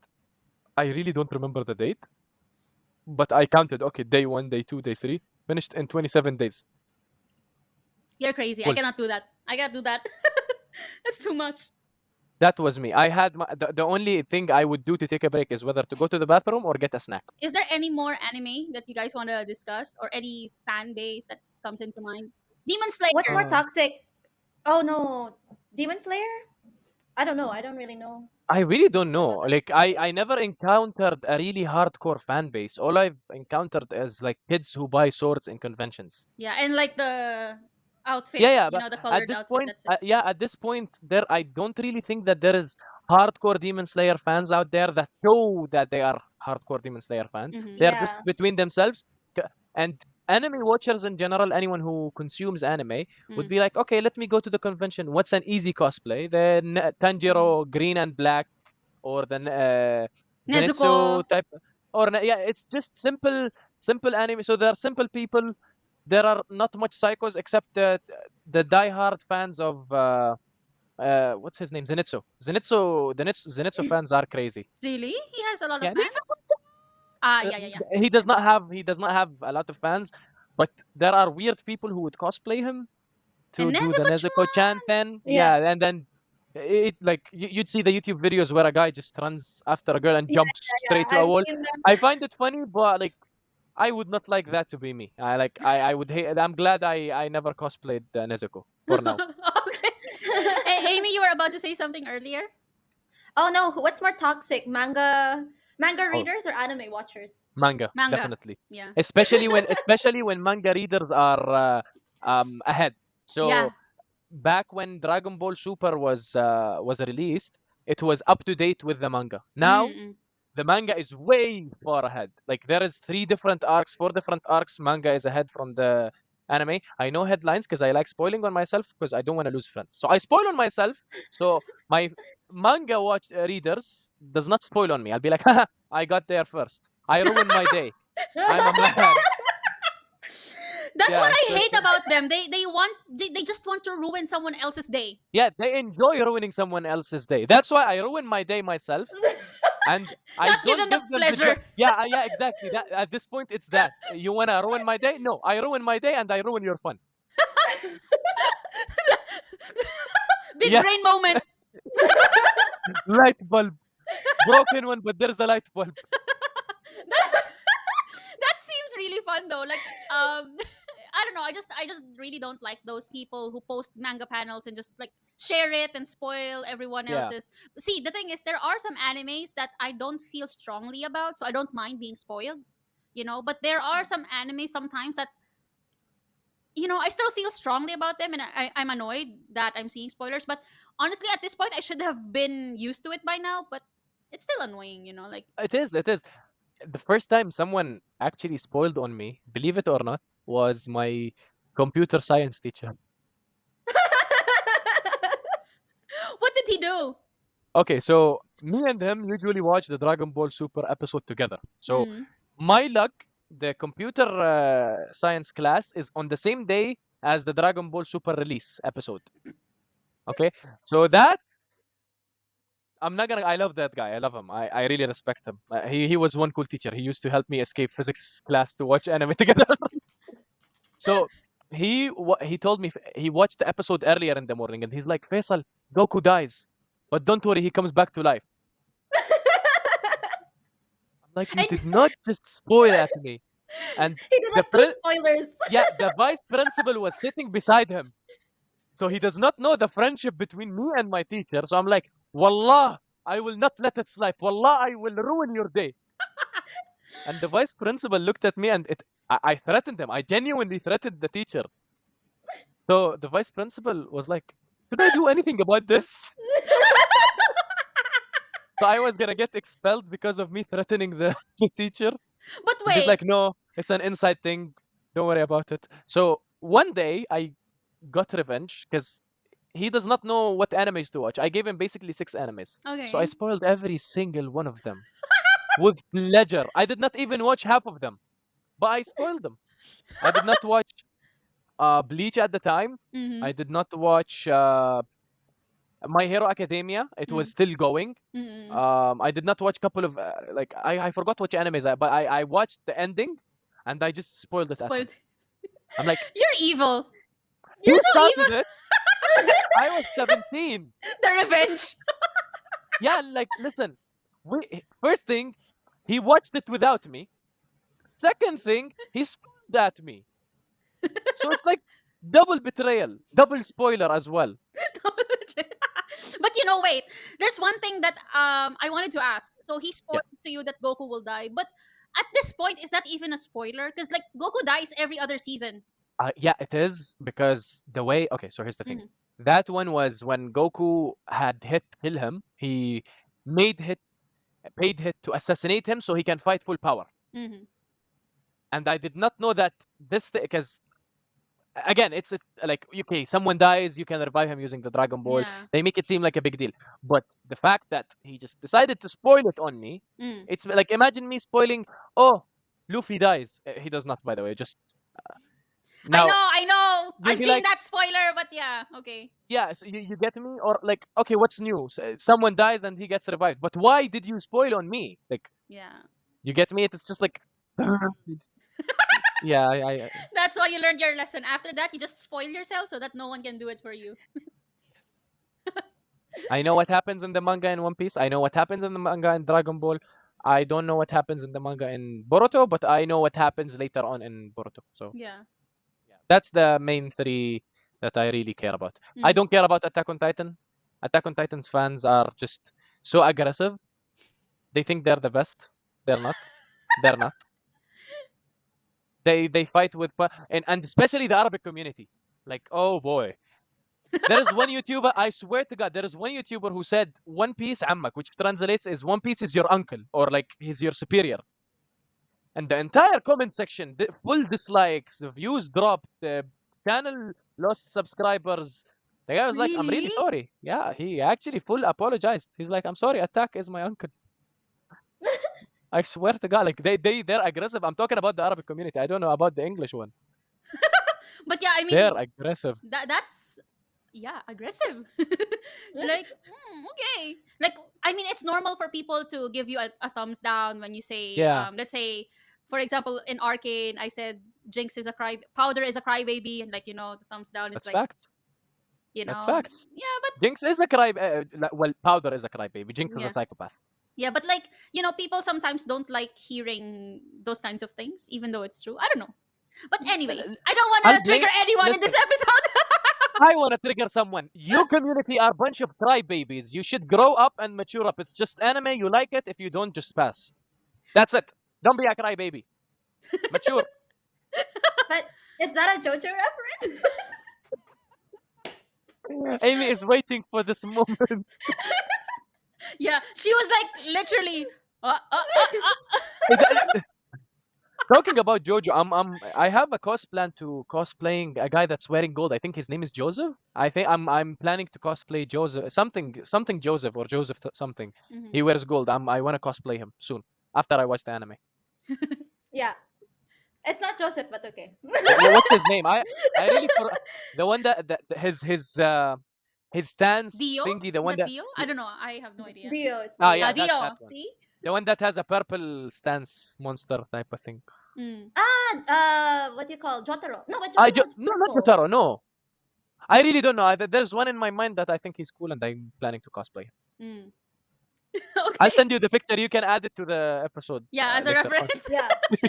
I really don't remember the date, but I counted. Okay, day one, day two, day three. Finished in 27 days.
You're crazy. I
Full.
cannot do that. I cannot do that. That's too much.
That was me. I had the only thing I would do to take a break is whether to go to the bathroom or get a snack.
Is there any more anime that you guys want to discuss or any fan base that comes into mind? Demon
What's
Slayer.
more
Uh,
toxic? Oh no, Demon Slayer? I don't know. I don't really know
I really don't
much
know.
about that
Like I
base.
never encountered a really hardcore fan base. All I've encountered is like kids who buy swords in conventions.
Yeah, and like the outfit,
Yeah, yeah, but
the
at
colored
this
outfit.
point,
That's it.
yeah, at this point, there I don't really think that there is hardcore Demon Slayer fans out there that show that they are hardcore Demon Slayer fans.
Mm-hmm.
They are just
Yeah.
between themselves, and anime watchers in general, anyone who consumes anime would
Mm-hmm.
be like, okay, let me go to the convention. What's an easy cosplay? The Tanjiro green and black, or the
Nezuko.
Zenitsu type, or yeah, it's just simple anime. So there are simple people. There are not much psychos except the diehard fans of what's his name, Zenitsu fans are crazy.
Really? He has a lot of
Yeah, these
fans? Ah,
uh,
yeah, yeah, yeah.
he does not have a lot of fans, but there are weird people who would cosplay him to
And
do the
Nezuko
Nezuko chant
Chuan.
then.
Yeah.
Yeah, and then it like you'd see the YouTube videos where a guy just runs after a girl and
Yeah,
jumps
yeah,
straight
yeah.
to a
I've
wall.
seen them.
I find it funny, but like I would not like that to be me. I would hate. I'm glad I never cosplayed Nezuko for now.
Okay. Amy, you were about to say something earlier.
Oh no, what's more toxic? Manga
Oh,
readers or anime watchers?
manga,
Manga.
definitely.
Yeah.
Especially when manga readers are ahead.
Yeah.
So back when Dragon Ball Super was released, it was up to date with the manga. Now
Mm-mm.
the manga is way far ahead. Like there is three different arcs, four different arcs. Manga is ahead from the anime. I know headlines because I like spoiling on myself because I don't want to lose friends. So I spoil on myself. So my manga watch readers does not spoil on me. I'll be like, haha, I got there first. I ruined my day. I'm a man.
That's what
Yeah.
I hate about them. They just want to ruin someone else's day.
Yeah, they enjoy ruining someone else's day. That's why I ruin my day myself, and I
Not give
don't
them the
give them the joy.
pleasure.
Yeah, yeah, exactly. That at this point, it's that you wanna ruin my day. No, I ruin my day, and I ruin your fun.
Big
Yeah,
brain moment.
light bulb, broken one, but there's a light bulb.
That seems really fun though. Like I don't know. I just really don't like those people who post manga panels and just like share it and spoil everyone
Yeah,
else's. See, the thing is there are some animes that I don't feel strongly about, so I don't mind being spoiled. But there are some animes sometimes that I still feel strongly about them, and I'm annoyed that I'm seeing spoilers. But honestly, at this point, I should have been used to it by now. But it's still annoying, like
it is. It is. The first time someone actually spoiled on me, believe it or not, was my computer science teacher.
what did he do?
Okay, so me and him usually watch the Dragon Ball Super episode together. So
Mm.
my luck, the computer science class is on the same day as the Dragon Ball Super release episode. Okay, so that I'm not gonna. I love that guy. I love him. I really respect him. He was one cool teacher. He used to help me escape physics class to watch anime together. So he told me he watched the episode earlier in the morning and he's like, Faisal, Goku dies, but don't worry, he comes back to life. I'm like, you
And
did not just spoil at me. And
He did
the
not do spoilers.
yeah, the vice principal was sitting beside him. So he does not know the friendship between me and my teacher. So I'm like, Wallah, I will not let it slide. Wallah, I will ruin your day. And the vice principal looked at me and I threatened him. I genuinely threatened the teacher. So the vice principal was like, should I do anything about this? So I was gonna get expelled because of me threatening the, the teacher.
but
And he's
wait,
like, no, it's an inside thing. Don't worry about it. So one day I got revenge because he does not know what animes to watch. I gave him basically 6 animes. So I
okay.
spoiled every single one of them with pleasure. I did not even watch half of them, but I spoiled them. I did not watch Bleach at the time.
Mm-hmm.
I did not watch My Hero Academia. It was
Mm.
still going.
Mm-mm.
I did not watch couple of like I forgot which animes, but I watched the ending, and I just spoiled it at him.
Spoiled.
I'm like,
You're evil. You're
who
so
started
evil.
it? I was 17.
The revenge.
Yeah, like listen. First thing, he watched it without me. Second thing, he spoiled at me. So it's like double betrayal, double spoiler as well.
But wait. There's one thing that I wanted to ask. So he
Yeah.
spoiled to you that Goku will die, but at this point, is that even a spoiler? Because like Goku dies every other season.
Yeah, it is because the way. Okay, so here's the thing.
Mm-hmm.
That one was when Goku had hit kill him. He made hit, paid hit to assassinate him so he can fight full power.
Mm-hmm.
And I did not know that this because again, like okay, someone dies, you can revive him using the Dragon Ball.
Yeah.
They make it seem like a big deal, but the fact that he just decided to spoil it on me,
Mm.
it's like imagine me spoiling. Oh, Luffy dies. He does not, by the way. Just now,
I know.
you'll
I've
be
seen
like,
that spoiler, but yeah, okay.
yeah, so you get me, or like, okay, what's new? Someone dies and he gets revived, but why did you spoil on me? Like,
Yeah.
you get me? It's just like Yeah,
That's why you learned your lesson. After that, you just spoil yourself so that no one can do it for you.
I know what happens in the manga in One Piece. I know what happens in the manga in Dragon Ball. I don't know what happens in the manga in Boruto, but I know what happens later on in Boruto. So
Yeah.
yeah, that's the main three that I really care about. I
Mm.
don't care about Attack on Titan. Attack on Titan's fans are just so aggressive. They think they're the best. They're not. They're not. They fight with and especially the Arabic community. Like, oh boy. There is one YouTuber, I swear to God, there is one YouTuber who said One Piece Ammak, which translates is One Piece is your uncle, or like he's your superior. And the entire comment section, full dislikes, the views dropped, the channel lost subscribers. The guy was like, I'm really
Really?
sorry. Yeah, he actually full apologized. He's like, I'm sorry, Attack is my uncle. I swear to God, like they're aggressive. I'm talking about the Arabic community. I don't know about the English one.
But yeah, I
They're
mean,
aggressive.
that's yeah, aggressive. Like, okay. Like, I mean, it's normal for people to give you a thumbs down when you say,
Yeah,
let's say, for example, in Arcane, I said Jinx is a Powder is a crybaby, and like, the thumbs down is
that's
like,
facts. That's facts.
yeah, but
Jinx is a cry. Well, Powder is a crybaby. Jinx is a
yeah,
psychopath.
yeah, but like, people sometimes don't like hearing those kinds of things, even though it's true. I don't know. But anyway,
L-
I don't want
I'll
to trigger
blame.
anyone in this
Listen,
episode.
I want to trigger someone. Your community are a bunch of crybabies. You should grow up and mature up. It's just anime. You like it. If you don't, just pass. That's it. Don't be a crybaby. Mature.
But is that a JoJo reference?
Amy is waiting for this moment.
Yeah, she was like literally.
Is that- Talking about Jojo, I have a plan to cosplaying a guy that's wearing gold. I think his name is Joseph. I think I'm planning to cosplay Joseph, something Joseph or Joseph something.
Mhm.
He wears gold. I want to cosplay him soon after I watch the anime.
Yeah. It's not Joseph, but okay.
What's his name? I really the one that his stance
Dio?
thingy. The
Is
one
that
that
Dio? I don't know. I have no
It's
idea.
Dio. It's
yeah,
Dio.
that
Dio.
one.
See?
The one that has a purple stance monster type of thing.
Mm.
What do you call Jotaro? No, but Jotaro was
No, not
purple.
Jotaro. No, I really don't know. There's one in my mind that I think he's cool, and I'm planning to cosplay.
Mm.
I'll
Okay.
send you the picture. You can add it to the episode
Yeah, as a
later on.
reference.
Yeah,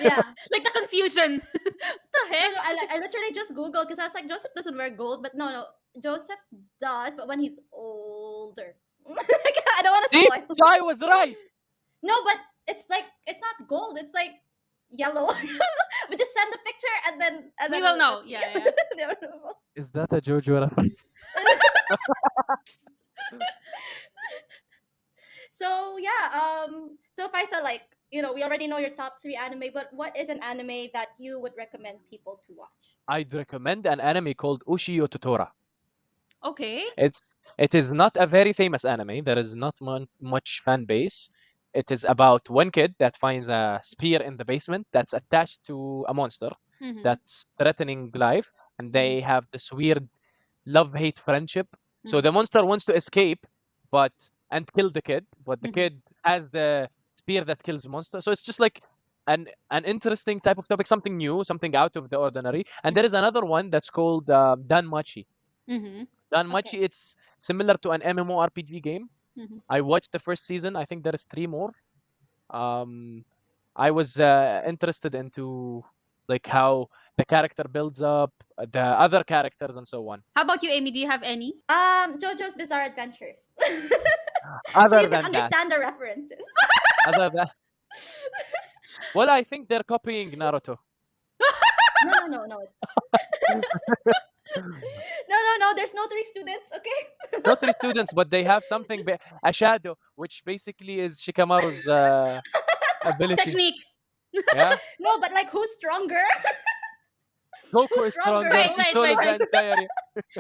yeah.
Like the confusion. The
No,
heck?
no. I literally just googled because I was like, Joseph doesn't wear gold, but no, no. Joseph does, but when he's older. I don't want to
See,
spoil.
so I was right.
No, but it's like it's not gold. It's like yellow. But just send the picture and
We
then
will know.
let's see.
Yeah, yeah.
Never know.
Is that a JoJo reference?
So yeah, so Faisal, like we already know your top three anime, but what is an anime that you would recommend people to watch?
I'd recommend an anime called Ushio Totora.
Okay.
It is not a very famous anime. There is not much fan base. It is about one kid that finds a spear in the basement that's attached to a monster
Mm-hmm.
that's threatening life, and
Mm-hmm.
they have this weird love-hate friendship. So
Mm-hmm.
the monster wants to escape, but and kill the kid, but the
Mm-hmm.
kid has the spear that kills monster. So it's just like an interesting type of topic, something new, something out of the ordinary. And there is another one that's called Danmachi.
Mm-hmm.
Okay.
Danmachi, it's similar to an MMORPG game.
Mm-hmm.
I watched the first season. I think there is three more. Um, I was interested into like how the character builds up, the other characters, and so on.
How about you, Amy? Do you have any?
JoJo's Bizarre Adventures. So
Other
you can
than that,
understand the references.
other than well, I think they're copying Naruto.
No, no, no, no. No, no, no. There's no three students. Okay.
Not three students, but they have something, a shadow, which basically is Shikamaru's ability.
Technique.
Yeah,
No, but like who's stronger?
Goku
Who's
is
stronger?
stronger.
Wait,
Who's
He
wait,
soloed
wait,
the
wait.
short?
entire.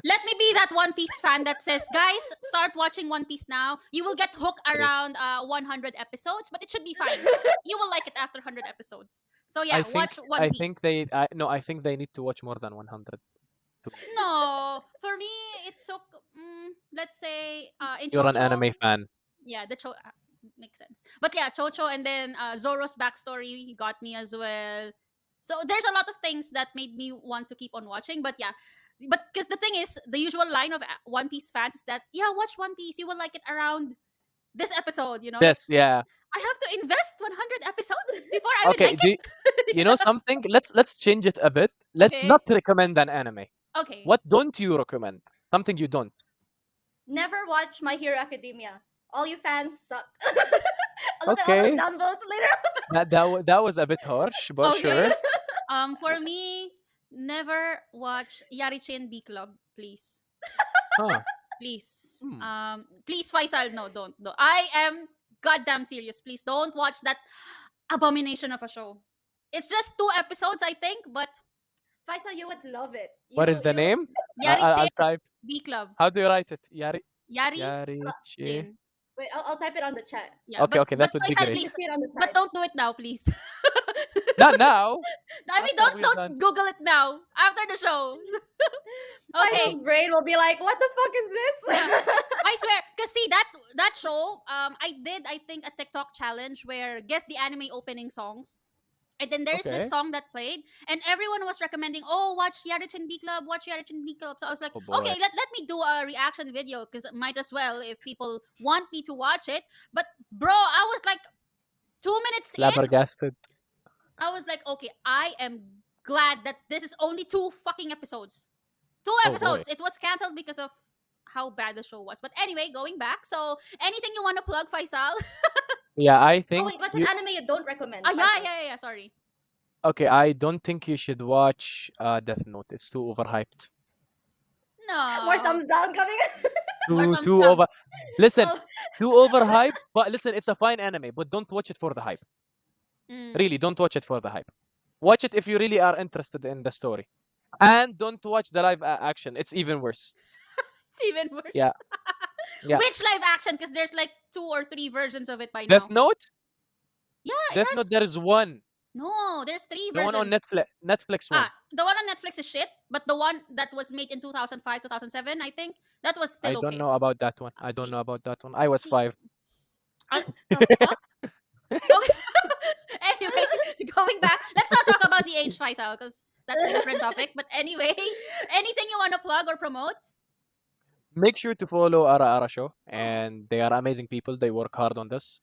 Let me be that One Piece fan that says, guys, start watching One Piece now. You will get hooked
True.
around 100 episodes, but it should be fine. You will like it after 100 episodes. So
I
yeah,
think
watch One
I
Piece.
think they I, no I think they need to watch more than 100. To,
No, for me, it took, let's say, in
you're an
Chocho,
anime fan.
yeah, makes sense. But yeah, Chocho and then Zoro's backstory got me as well. So there's a lot of things that made me want to keep on watching. But yeah, but because the thing is, the usual line of One Piece fans is that yeah, watch One Piece, you will like it around this episode. Like
This, yeah.
I have to invest 100 episodes before I would
Okay,
like it.
you know something? Let's change it a bit. Let's
Okay.
not recommend an anime.
Okay.
What don't you recommend? Something you don't.
Never watch My Hero Academia. All you fans suck. Look at all those
Okay,
downvotes later.
that was a bit harsh, but
Okay.
sure.
For me, never watch Yarichin B Club, please.
Huh.
Please.
Hmm.
Please, Faisal, no, don't. I am goddamn serious. Please don't watch that abomination of a show. It's just 2 episodes, I think, but
Faisal, you would love it.
What is the
You
name? I'll
Yarichin
type.
B Club.
How do you write it?
Yari
Yarichi.
Chin.
wait. I'll type it on the chat.
Yeah,
Okay, okay,
but
that would be
Faisal,
You
great.
can
please,
see it on the
but
side.
don't do it now, please.
Not now.
I mean,
After we're done.
don't Google it now. After the show. Okay.
Faisal's brain will be like, "What the fuck is this?"
Yeah. I swear, cause see that show, I think a TikTok challenge where guess the anime opening songs. And then there's this
Okay.
song that played, and everyone was recommending, "Oh, watch Yarichin B Club, watch Yarichin B Club." So I was like,
Oh
"Okay,
boy.
let me do a reaction video, because might as well if people want me to watch it." But bro, I was like 2 minutes in,
Flabbergasted.
I was like, "Okay, I am glad that this is only 2 fucking episodes. Two
Oh boy.
episodes. It was canceled because of how bad the show was." But anyway, going back. So anything you want to plug, Faisal?
Yeah, I
Oh
think
wait, what's an
you.
anime you don't recommend?
Oh yeah,
Faisal?
yeah, yeah. Sorry.
Okay, I don't think you should watch Death Note. It's too overhyped.
More
No.
thumbs down coming.
More
Too
thumbs
too
down.
over. Listen,
Oh,
too overhyped. But listen, it's a fine anime. But don't watch it for the hype.
Mm.
Really, don't watch it for the hype. Watch it if you really are interested in the story, and don't watch the live action. It's even worse.
It's even worse.
Yeah, yeah.
Which live action? Because there's like 2 or 3 versions of it by
Death
now.
Note.
Yeah, it
Death
has.
Note. There is one.
No, there's three
The one on
versions.
Netflix. Netflix one.
The one on Netflix is shit, but the one that was made in 2005, 2007, I think, that was
I
still
don't
okay.
know about that one. I don't
See,
know about that one. I was
see,
5.
the fuck? Okay. Anyway, going back, let's not talk about the age, Faisal, because that's a different topic. But anyway, anything you want to plug or promote?
Make sure to follow Ara Ara Show, and they are amazing people. They work hard on this.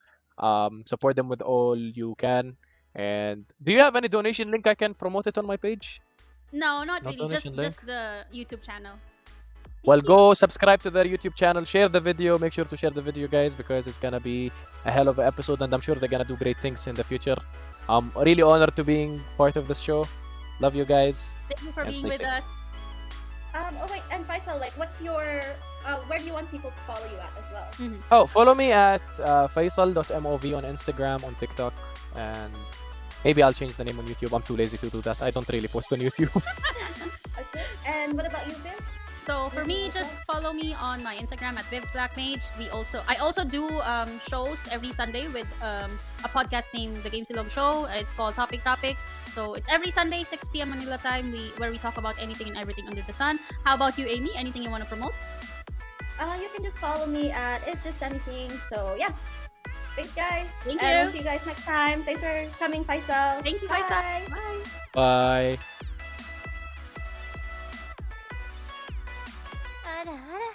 Support them with all you can. And do you have any donation link I can promote it on my page?
No, not
No
really. Just
donation link.
just the YouTube channel.
Well,
Thank you.
go subscribe to their YouTube channel. Share the video. Make sure to share the video, guys, because it's gonna be a hell of an episode, and I'm sure they're gonna do great things in the future. I'm really honored to being part of this show. Love you guys,
Thank you for
and
being
stay
with
safe.
us.
oh wait, and Faisal, like, what's your? Where do you want people to follow you at as well?
Oh, follow me at faisal.mov on Instagram, on TikTok, and maybe I'll change the name on YouTube. I'm too lazy to do that. I don't really post on YouTube.
Okay. And what about you, Viv?
So for me, just follow me on my Instagram at Viv's Black Mage. I also do shows every Sunday with a podcast named The Game Silog Show. It's called Topic Topic. So it's every Sunday, 6 p.m. Manila time, where we talk about anything and everything under the sun. How about you, Amy? Anything you want to promote?
You can just follow me at It's Just Anything. So yeah. Thanks, guys.
Thank
And
you.
we'll see you guys next time. Thanks for coming, Faisal.
Thank you,
Bye.
Faisal. Bye.
Bye.
Ara, ara.